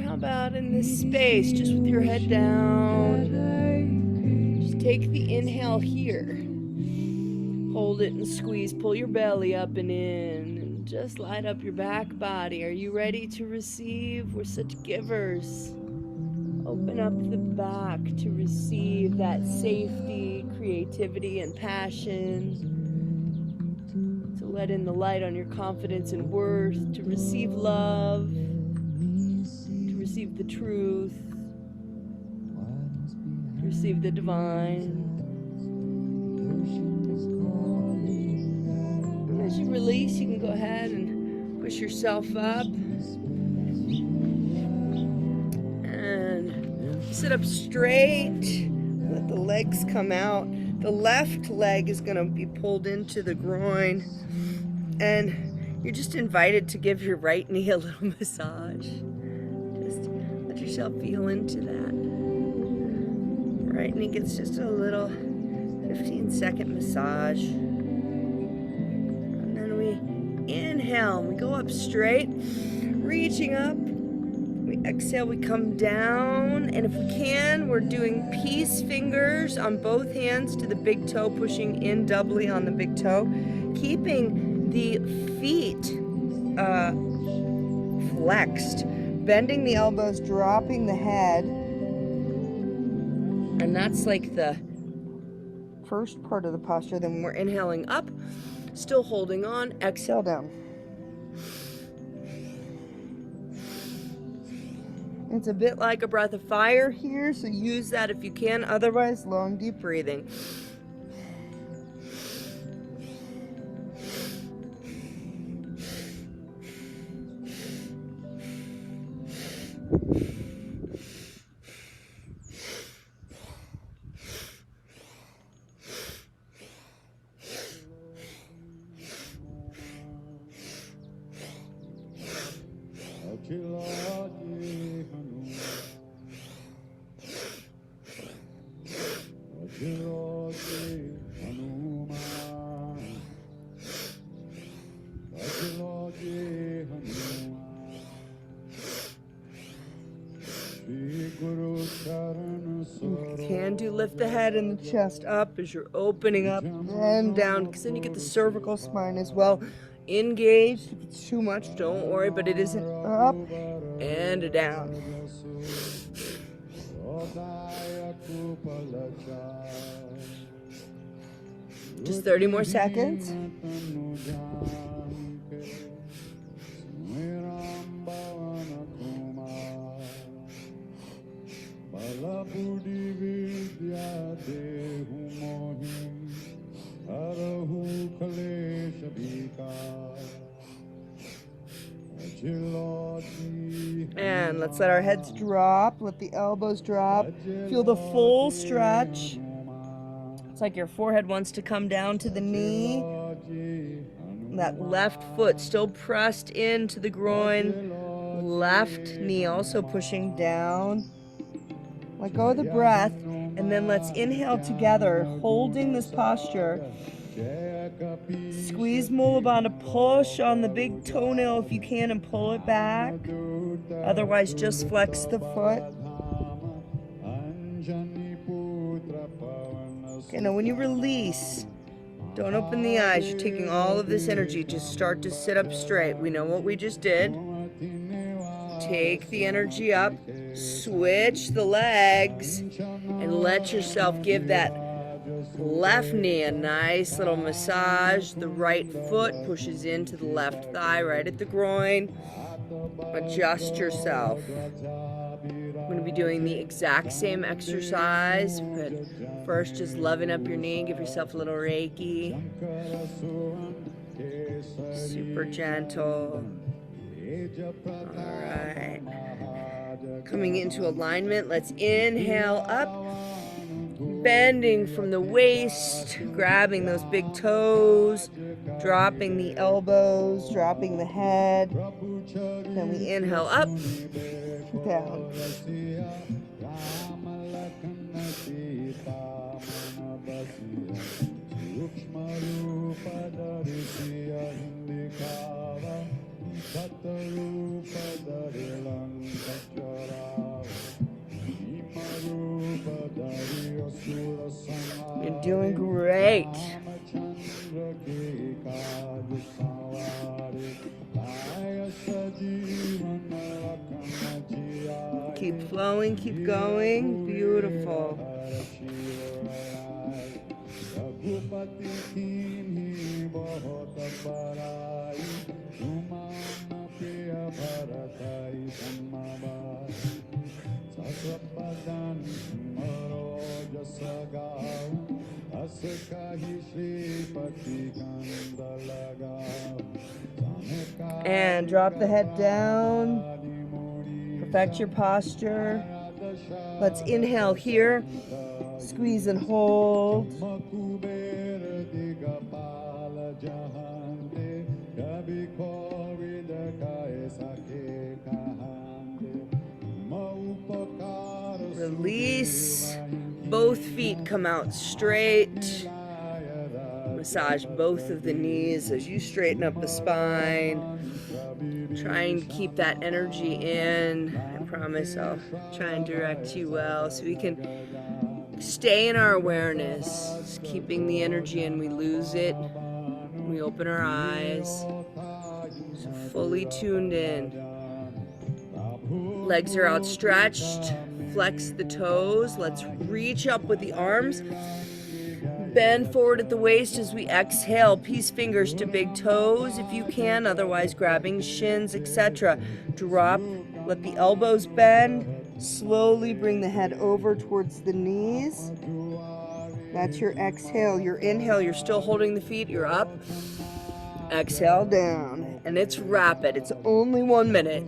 About in this space, just with your head down, just take the inhale here, hold it and squeeze, pull your belly up and in, and just light up your back body. Are you ready to receive? We're such givers. Open up the back to receive that safety, creativity, and passion, to let in the light on your confidence and worth, to receive love, receive the truth, receive the divine. And as you release, you can go ahead and push yourself up and sit up straight. Let the legs come out. The left leg is going to be pulled into the groin, and you're just invited to give your right knee a little massage. Let yourself feel into that. Right knee gets just a little 15-second massage. And then we inhale, we go up straight, reaching up. We exhale, we come down. And if we can, we're doing peace fingers on both hands to the big toe, pushing in doubly on the big toe, keeping the feet flexed, bending the elbows, dropping the head. And that's like the first part of the posture. Then we're inhaling up, still holding on, exhale down. It's a bit like a breath of fire here, so use that if you can. Otherwise, long, deep breathing. You can do lift the head and the chest up as you're opening up and down, because then you get the cervical spine as well engaged. If it's too much, don't worry, but it isn't up and down. Just 30 more seconds. And let's let our heads drop, let the elbows drop. Feel the full stretch. It's like your forehead wants to come down to the knee. That left foot still pressed into the groin. Left knee also pushing down. Let go of the breath, and then let's inhale together, holding this posture. Squeeze Mulabandha, push on the big toenail if you can and pull it back. Otherwise, just flex the foot. Okay, now when you release, don't open the eyes. You're taking all of this energy. Just start to sit up straight. We know what we just did. Take the energy up, switch the legs, and let yourself give that left knee a nice little massage. The right foot pushes into the left thigh, right at the groin. Adjust yourself. I'm going to be doing the exact same exercise, but first just loving up your knee. Give yourself a little Reiki. Super gentle. All right. Coming into alignment, let's inhale up. Bending from the waist, grabbing those big toes, dropping the elbows, dropping the head. Then we inhale up, down. You're doing great. Keep flowing, keep going. Beautiful. And drop the head down. Perfect your posture. Let's inhale here. Squeeze and hold. Release. Both feet come out straight. Massage both of the knees as you straighten up the spine. Trying to keep that energy in. I promise I'll try and direct you well so we can stay in our awareness. Just keeping the energy in, we lose it. We open our eyes, so fully tuned in. Legs are outstretched. Flex the toes. Let's reach up with the arms. Bend forward at the waist as we exhale. Peace fingers to big toes if you can, otherwise grabbing shins, etc. Drop, let the elbows bend. Slowly bring the head over towards the knees. That's your exhale. Your inhale, you're still holding the feet, you're up. Exhale down. And it's rapid. It's only 1 minute.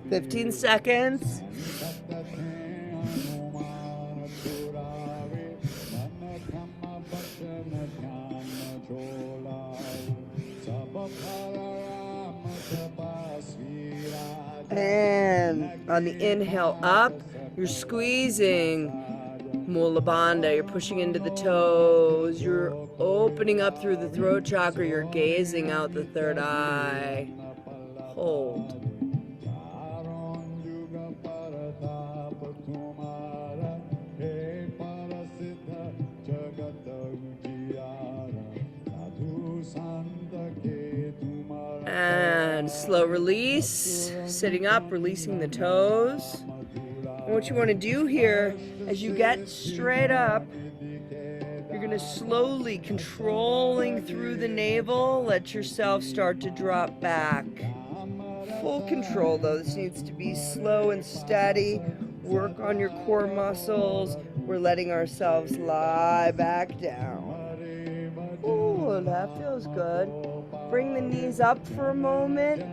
"15 seconds. And on the inhale up, you're squeezing Mula Bandha. You're pushing into the toes. You're opening up through the throat chakra. You're gazing out the third eye. Hold. And slow release, sitting up, releasing the toes. And what you want to do here, as you get straight up, you're going to slowly, controlling through the navel, let yourself start to drop back. Full control though, this needs to be slow and steady. Work on your core muscles. We're letting ourselves lie back down. Ooh, that feels good. Bring the knees up for a moment,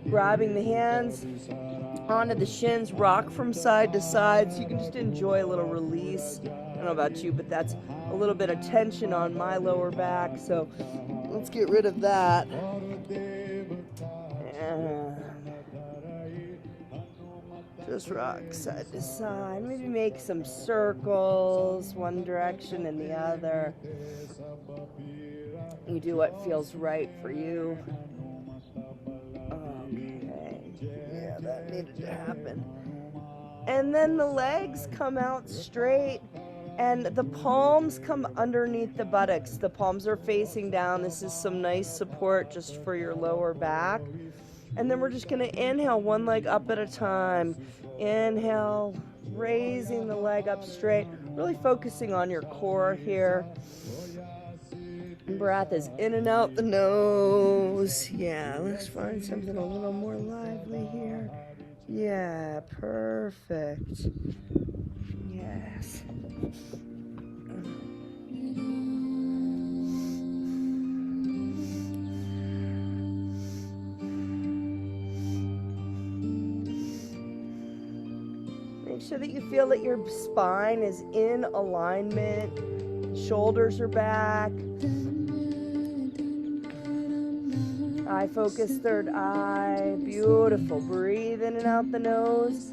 grabbing the hands onto the shins, rock from side to side so you can just enjoy a little release. I don't know about you, but that's a little bit of tension on my lower back, so let's get rid of that. And just rock side to side. Maybe make some circles, one direction and the other. You do what feels right for you. Okay. Yeah, that needed to happen. And then the legs come out straight and the palms come underneath the buttocks. The palms are facing down. This is some nice support just for your lower back. And then we're just going to inhale one leg up at a time. Inhale, raising the leg up straight, really focusing on your core here. Breath is in and out the nose. Yeah, let's find something a little more lively here. Yeah, perfect. Yes. Make sure that you feel that your spine is in alignment. Shoulders are back. Eye focus, third eye. Beautiful. Breathe in and out the nose.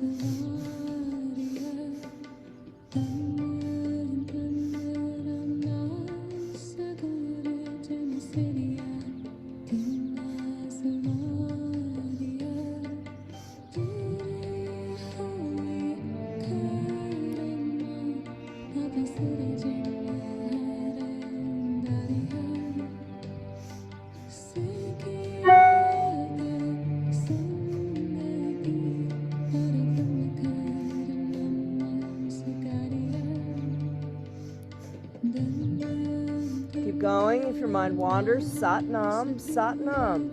Going. If your mind wanders, Satnam, Satnam.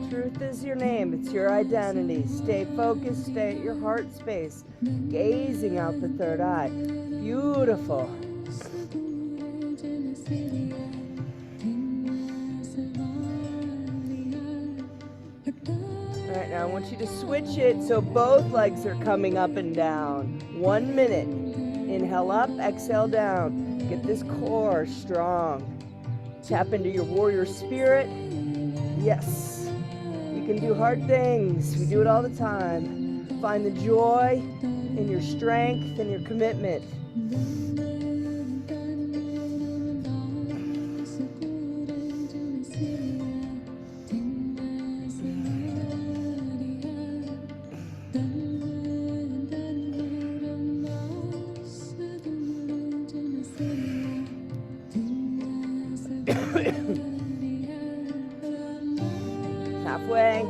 Truth is your name. It's your identity. Stay focused. Stay at your heart space. Gazing out the third eye. Beautiful. All right, now I want you to switch it so both legs are coming up and down. 1 minute. Inhale up, exhale down. Get this core strong. Tap into your warrior spirit. Yes, you can do hard things. We do it all the time. Find the joy in your strength and your commitment. Halfway.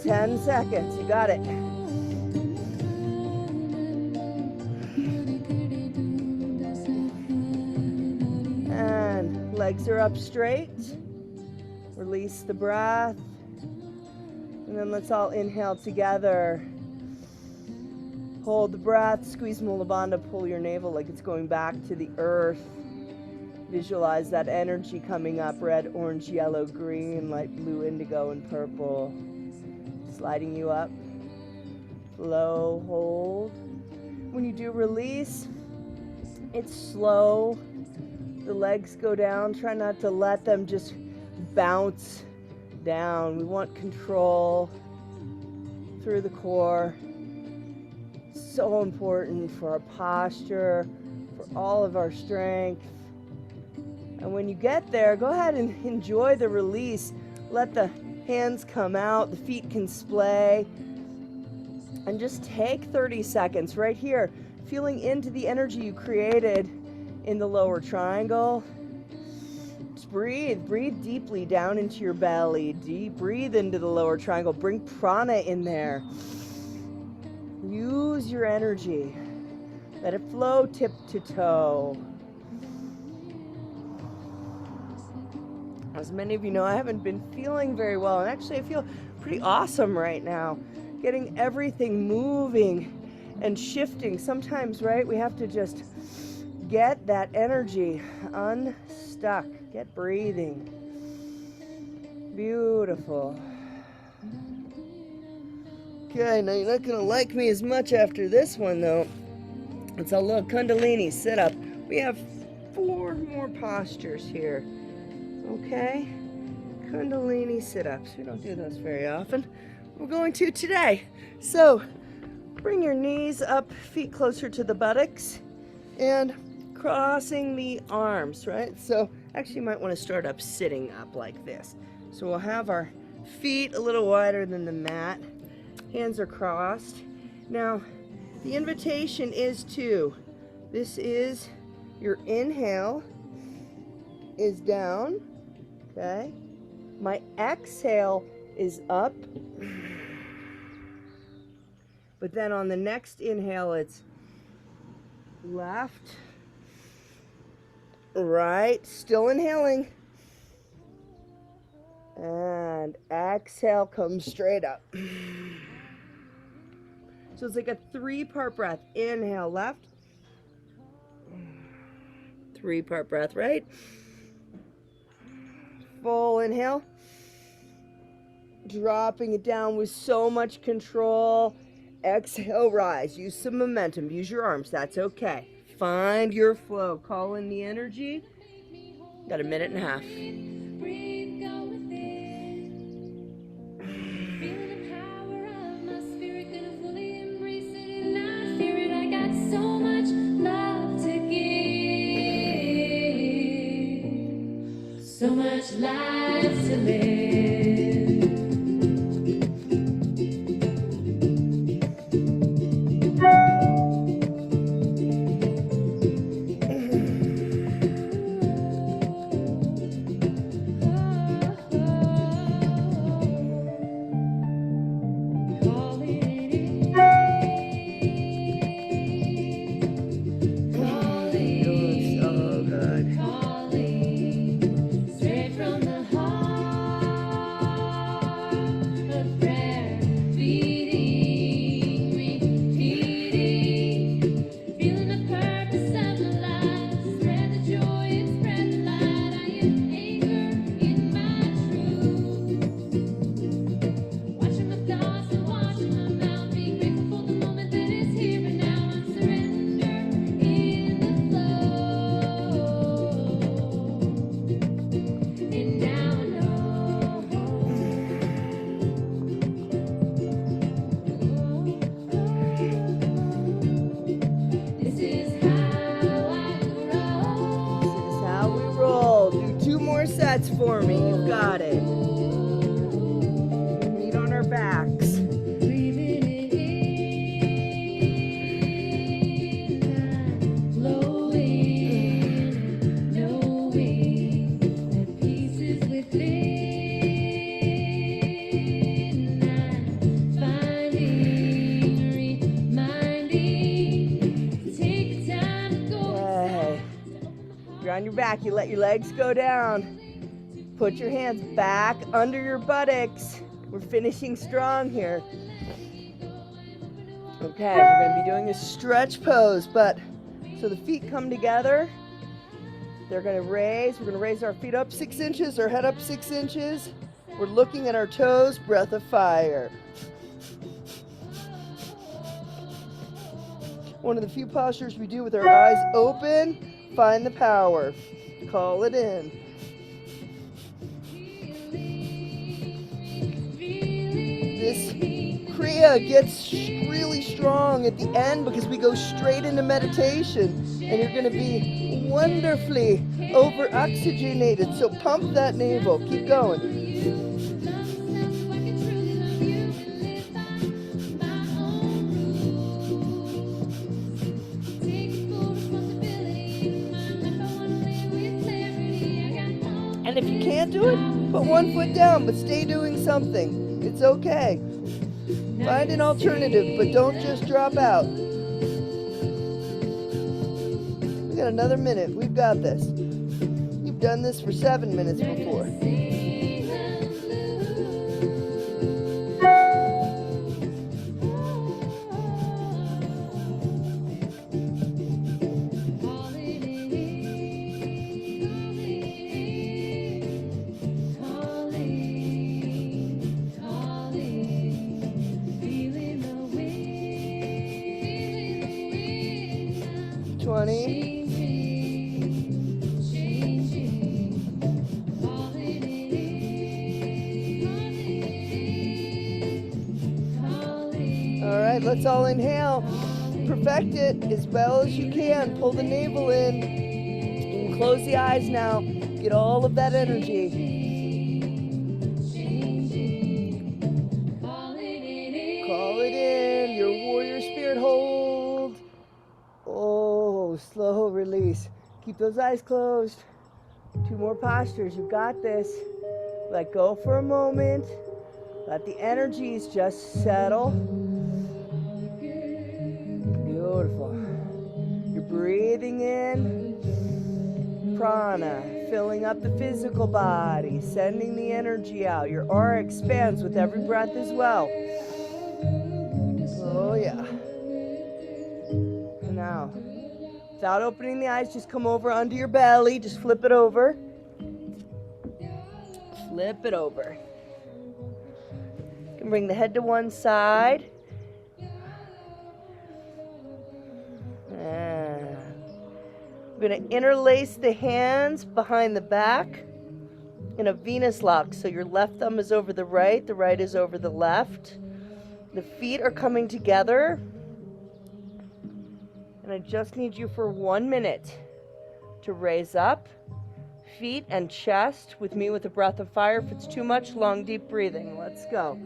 Ten seconds, you got it. And legs are up straight. Release the breath. And then let's all inhale together. Hold the breath, squeeze Mula Bandha, pull your navel like it's going back to the earth. Visualize that energy coming up, red, orange, yellow, green, light blue, indigo, and purple. Sliding you up. Flow, hold. When you do release, it's slow. The legs go down. Try not to let them just bounce down. We want control through the core. So important for our posture, for all of our strength. And when you get there, go ahead and enjoy the release. Let the hands come out, the feet can splay. And just take 30 seconds right here, feeling into the energy you created in the lower triangle. Just breathe deeply down into your belly. Breathe into the lower triangle. Bring prana in there. Use your energy. Let it flow tip to toe. As many of you know, I haven't been feeling very well, and actually I feel pretty awesome right now. Getting everything moving and shifting. Sometimes, right, we have to just get that energy unstuck. Get breathing. Beautiful. Okay, now you're not going to like me as much after this one, though. It's a little Kundalini sit-up. We have 4 more postures here. Okay? Kundalini sit-ups. We don't do those very often. We're going to today. So, bring your knees up, feet closer to the buttocks, and crossing the arms, right? So, actually you might want to start up sitting up like this. So we'll have our feet a little wider than the mat. Hands are crossed. Now, the invitation is this is your inhale is down, okay? My exhale is up. But then on the next inhale, it's left, right, still inhaling. And exhale, comes straight up. So it's like a 3-part breath. Inhale, left. 3-part breath, right. Full inhale. Dropping it down with so much control. Exhale, rise. Use some momentum. Use your arms. That's okay. Find your flow. Call in the energy. Got a minute and a half. So much life to live. So good. Straight from the heart. backs. Breathing it in, flowing, knowing that peace is within. Finding, reminding, take time to go. Hey. You're on your back, you let your legs go down. Put your hands back under your buttocks. We're finishing strong here. Okay, we're going to be doing a stretch pose, but so the feet come together. They're going to raise. We're going to raise our feet up 6 inches, our head up 6 inches. We're looking at our toes, breath of fire. One of the few postures we do with our eyes open. Find the power. Call it in. This Kriya gets really strong at the end because we go straight into meditation, and you're going to be wonderfully over-oxygenated. So pump that navel. Keep going. And if you can't do it, put one foot down, but stay doing something. It's okay. Find an alternative, but don't just drop out. We got another minute. We've got this. You've done this for 7 minutes before. Alright, let's all inhale. Perfect it as well as you can. Pull the navel in. You can close the eyes now. Get all of that energy. Call it in. Your warrior spirit hold. Oh, slow release. Keep those eyes closed. 2 more postures. You've got this. Let go for a moment. Let the energies just settle. Beautiful. You're breathing in prana, filling up the physical body, sending the energy out. Your aura expands with every breath as well. Oh, yeah. Now, without opening the eyes, just come over under your belly. Just flip it over. Flip it over. You can bring the head to one side. We're going to interlace the hands behind the back in a Venus lock. So your left thumb is over the right is over the left. The feet are coming together. And I just need you for 1 minute to raise up, feet and chest with me with a breath of fire. If it's too much, long, deep breathing. Let's go.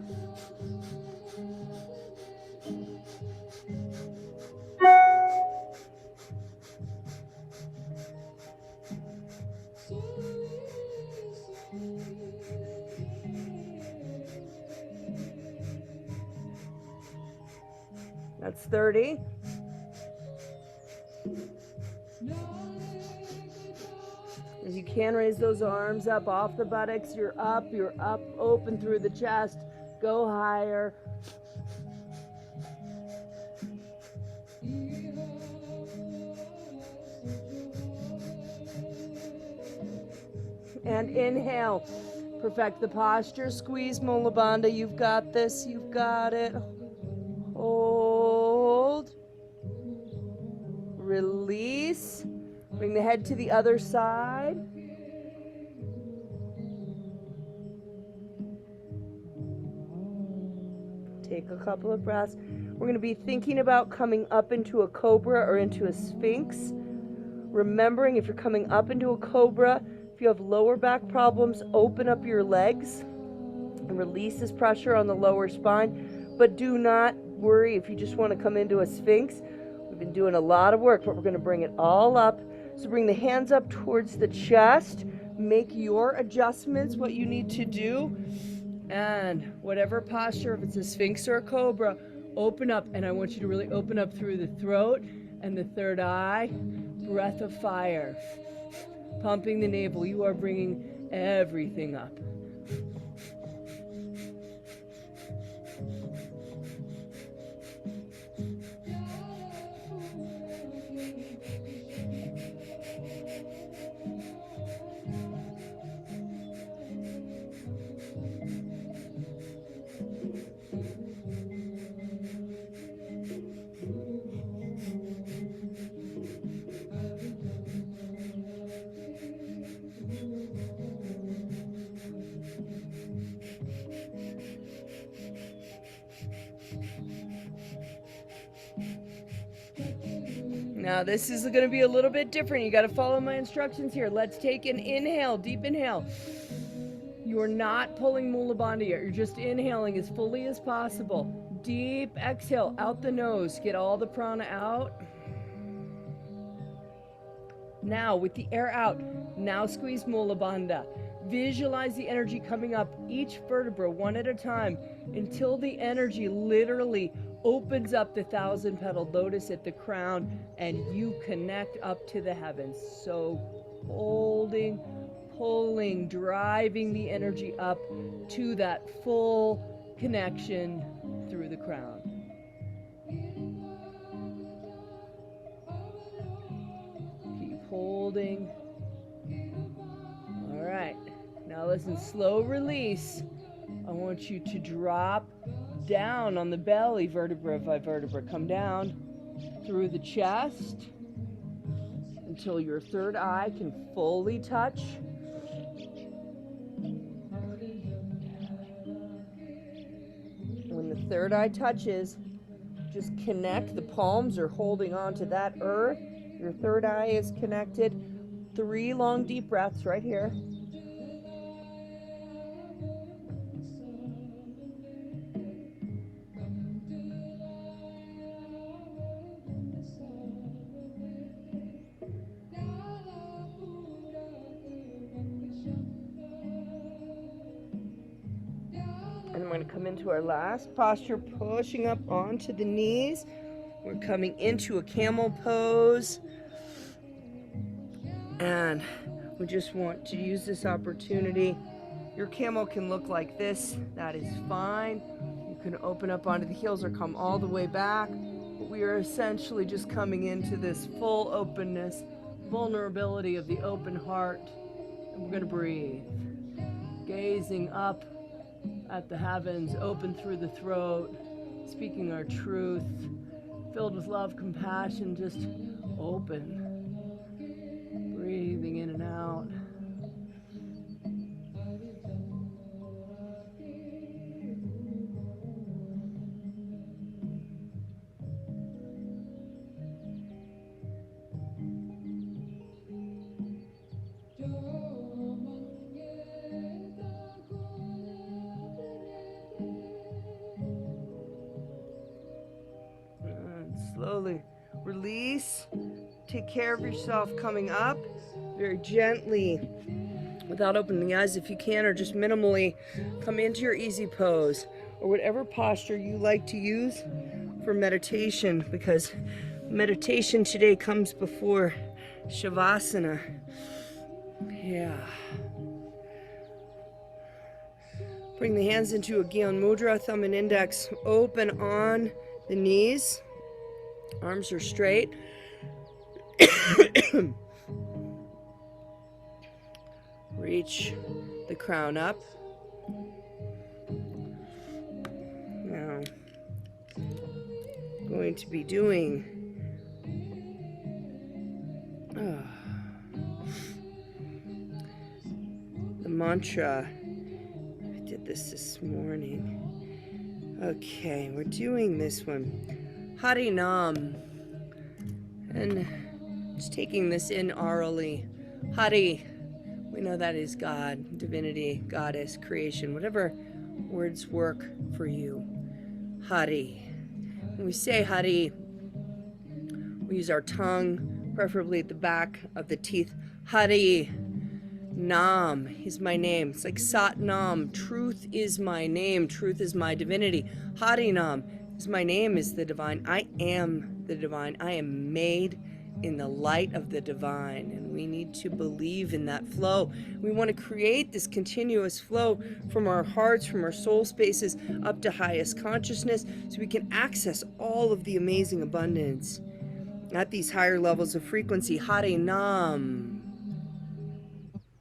That's 30. As you can, raise those arms up off the buttocks. You're up, open through the chest. Go higher. And inhale. Perfect the posture. Squeeze Mula Bandha. You've got this. You've got it. Hold. Release. Bring the head to the other side. Take a couple of breaths. We're going to be thinking about coming up into a cobra or into a sphinx. Remembering, if you're coming up into a cobra, if you have lower back problems, open up your legs. And and release this pressure on the lower spine. But do not worry if you just want to come into a Sphinx. We've been doing a lot of work, but we're going to bring it all up. So bring the hands up towards the chest. Make your adjustments, what you need to do. And whatever posture, if it's a Sphinx or a Cobra, open up. And I want you to really open up through the throat and the third eye. Breath of fire. Pumping the navel. You are bringing everything up. Now this is going to be a little bit different. You got to follow my instructions here. Let's take an inhale, deep inhale. You are not pulling Mula Bandha yet. You're just inhaling as fully as possible. Deep exhale out the nose. Get all the prana out. Now with the air out, now squeeze Mula Bandha. Visualize the energy coming up each vertebra one at a time until the energy literally opens up the 1,000-petaled lotus at the crown and you connect up to the heavens. So holding, pulling, driving the energy up to that full connection through the crown. Keep holding. All right. Now listen, slow release. I want you to drop down on the belly, vertebra by vertebra. Come down through the chest until your third eye can fully touch. When the third eye touches, just connect. The palms are holding on to that earth. Your third eye is connected. 3 long deep breaths right here. And we're going to come into our last posture, pushing up onto the knees. We're coming into a camel pose. And we just want to use this opportunity. Your camel can look like this. That is fine. You can open up onto the heels or come all the way back. But we are essentially just coming into this full openness, vulnerability of the open heart. And we're going to breathe. Gazing up at the heavens, open through the throat, speaking our truth, filled with love, compassion, just open. Breathing in and out. Slowly release. Take care of yourself coming up very gently without opening the eyes if you can, or just minimally come into your easy pose or whatever posture you like to use for meditation, because meditation today comes before Shavasana. Yeah. Bring the hands into a Gyan Mudra, thumb and index open on the knees. Arms are straight. Reach the crown up. Now, going to be doing the mantra. I did this morning. Okay, we're doing this one. Harinam. And just taking this in orally. Hari. We know that is God, divinity, goddess, creation, whatever words work for you. Hari. When we say Hari, we use our tongue, preferably at the back of the teeth. Hari. Nam is my name. It's like Sat Nam. Truth is my name. Truth is my divinity. Harinam is my name, is the divine. I am the divine. I am made in the light of the divine. And we need to believe in that flow. We want to create this continuous flow from our hearts, from our soul spaces up to highest consciousness so we can access all of the amazing abundance at these higher levels of frequency. Harinam.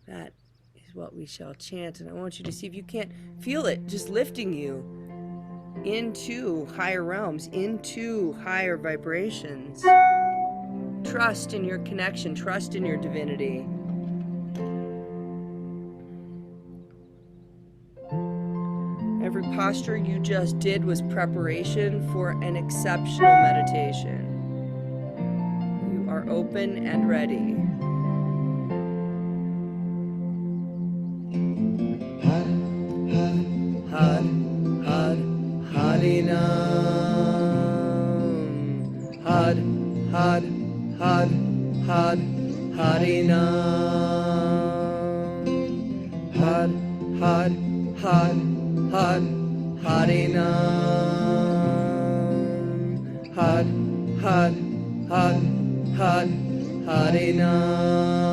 That is what we shall chant. And I want you to see if you can't feel it just lifting you into higher realms, into higher vibrations. Trust in your connection, trust in your divinity. Every posture you just did was preparation for an exceptional meditation. You are open and ready. Harinam, Had, Harinam, Had, Harinam, Had, Harinam. Harinam. Harinam.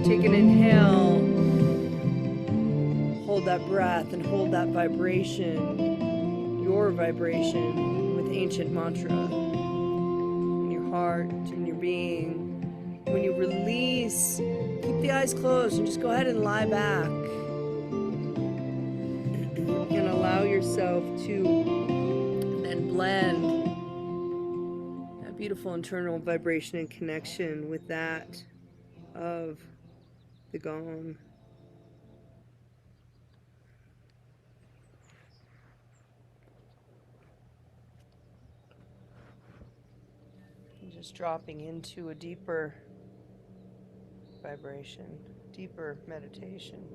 Take an inhale. Hold that breath and hold that vibration, your vibration, with ancient mantra in your heart, in your being. When you release, keep the eyes closed and just go ahead and lie back and allow yourself to then blend that beautiful internal vibration and connection with that of the gong. And just dropping into a deeper vibration, deeper meditation.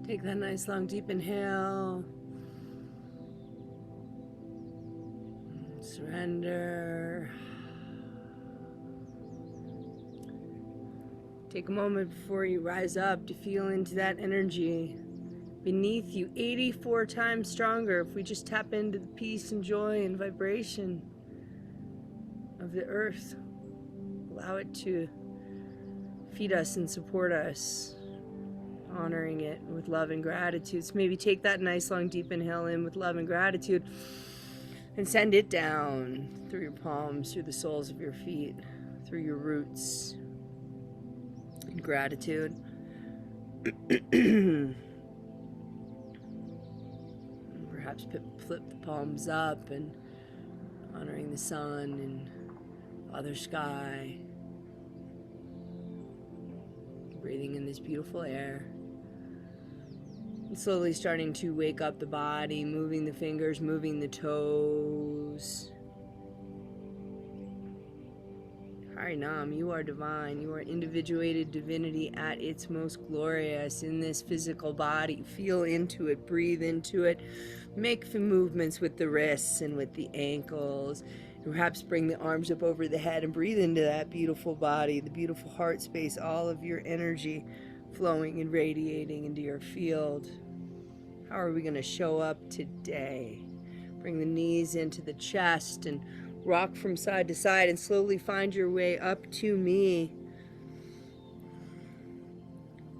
Take that nice long deep inhale. Surrender. Take a moment before you rise up to feel into that energy beneath you 84 times stronger if we just tap into the peace and joy and vibration of the earth. Allow it to feed us and support us, honoring it with love and gratitude. So maybe take that nice long deep inhale in with love and gratitude and send it down through your palms, through the soles of your feet, through your roots. In gratitude. Perhaps flip the palms up and honoring the sun and Father Sky. Breathing in this beautiful air. And slowly starting to wake up the body, moving the fingers, moving the toes. Harinam, you are divine. You are individuated divinity at its most glorious in this physical body. Feel into it, breathe into it. Make movements with the wrists and with the ankles. And perhaps bring the arms up over the head and breathe into that beautiful body, the beautiful heart space, all of your energy flowing and radiating into your field. How are we going to show up today? Bring the knees into the chest and rock from side to side and slowly find your way up to me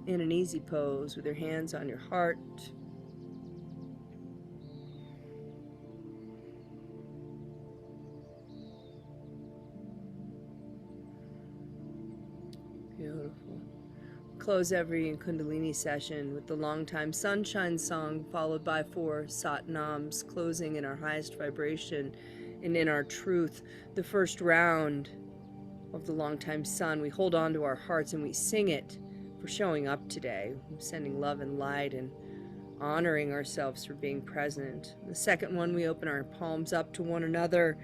in an easy pose with your hands on your heart. Beautiful. Close every Kundalini session with the Longtime Sunshine song, followed by 4 Satnams, closing in our highest vibration and in our truth. The first round of the Longtime Sun, we hold on to our hearts and we sing it for showing up today, sending love and light and honoring ourselves for being present. The second one, we open our palms up to one another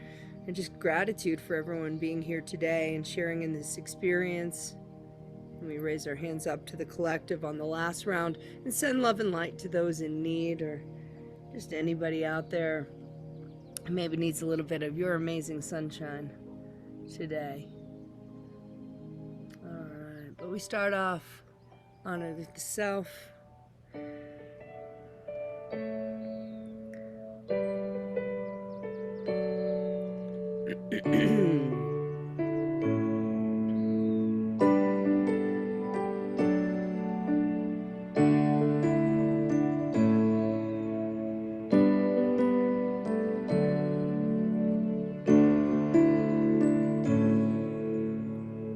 and just gratitude for everyone being here today and sharing in this experience. And we raise our hands up to the collective on the last round and send love and light to those in need, or just anybody out there who maybe needs a little bit of your amazing sunshine today. All right, but we start off honor the self.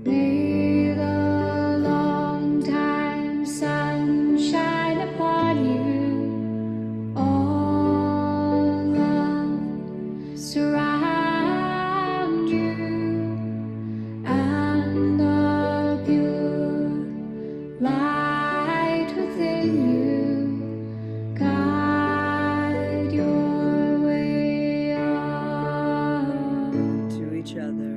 May the long time sun shine upon you. All love surround you, and the pure light within you guide your way on. To each other.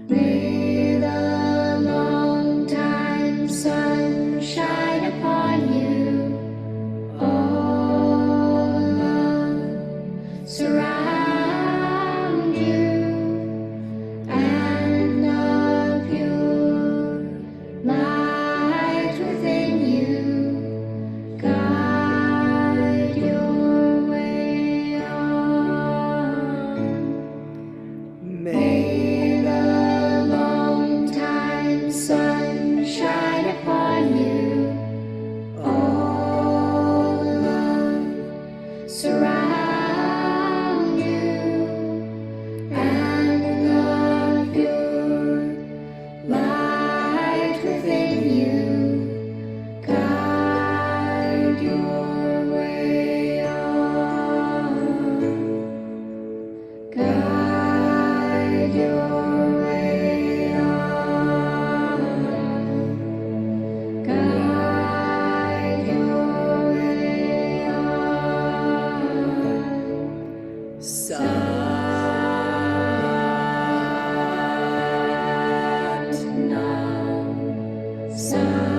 May the long time sun shine upon you. All love surround you, and the pure light within you guide your way on. May the long time sun shine upon you. All love surround you, and the pure light within you guide your way on. Guide your way on. Guide your way on. Satnam. Satnam.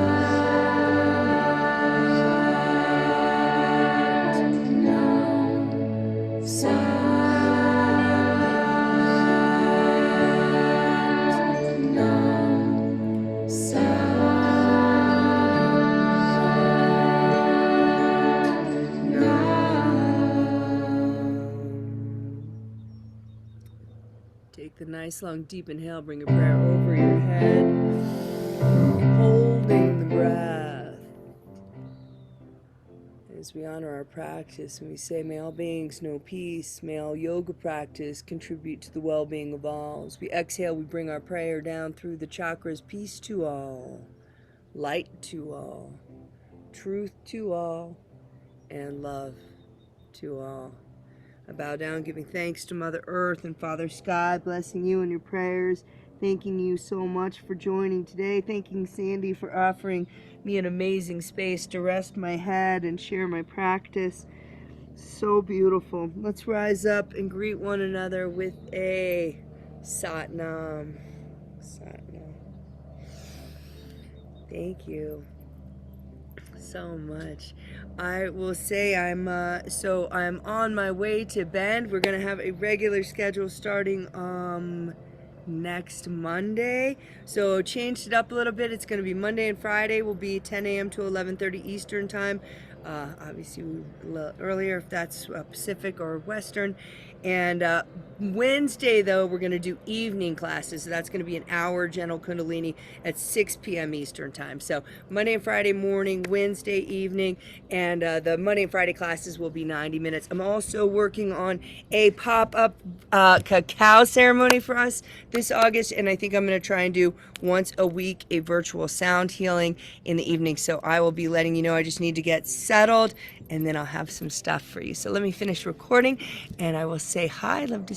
Take the nice long deep inhale, bring a prayer over your head, holding the breath as we honor our practice, and we say, may all beings know peace, may all yoga practice contribute to the well-being of all. As we exhale, we bring our prayer down through the chakras, peace to all, light to all, truth to all, and love to all. I bow down, giving thanks to Mother Earth and Father Sky, blessing you in your prayers, thanking you so much for joining today, thanking Sandy for offering me an amazing space to rest my head and share my practice. So beautiful. Let's rise up and greet one another with a Satnam. Satnam. Thank you so much. I will say I'm on my way to Bend. We're gonna have a regular schedule starting next Monday. So changed it up a little bit. It's gonna be Monday and Friday will be 10 a.m. to 11:30 Eastern time. Obviously a little earlier if that's Pacific or Western. And Wednesday, though, we're going to do evening classes. So that's going to be an hour gentle Kundalini at 6 p.m. Eastern time. So Monday and Friday morning, Wednesday evening, and the Monday and Friday classes will be 90 minutes. I'm also working on a pop-up cacao ceremony for us this August, and I think I'm going to try and do once a week a virtual sound healing in the evening. So I will be letting you know. I just need to get settled, and then I'll have some stuff for you. So let me finish recording, and I will say hi. Love to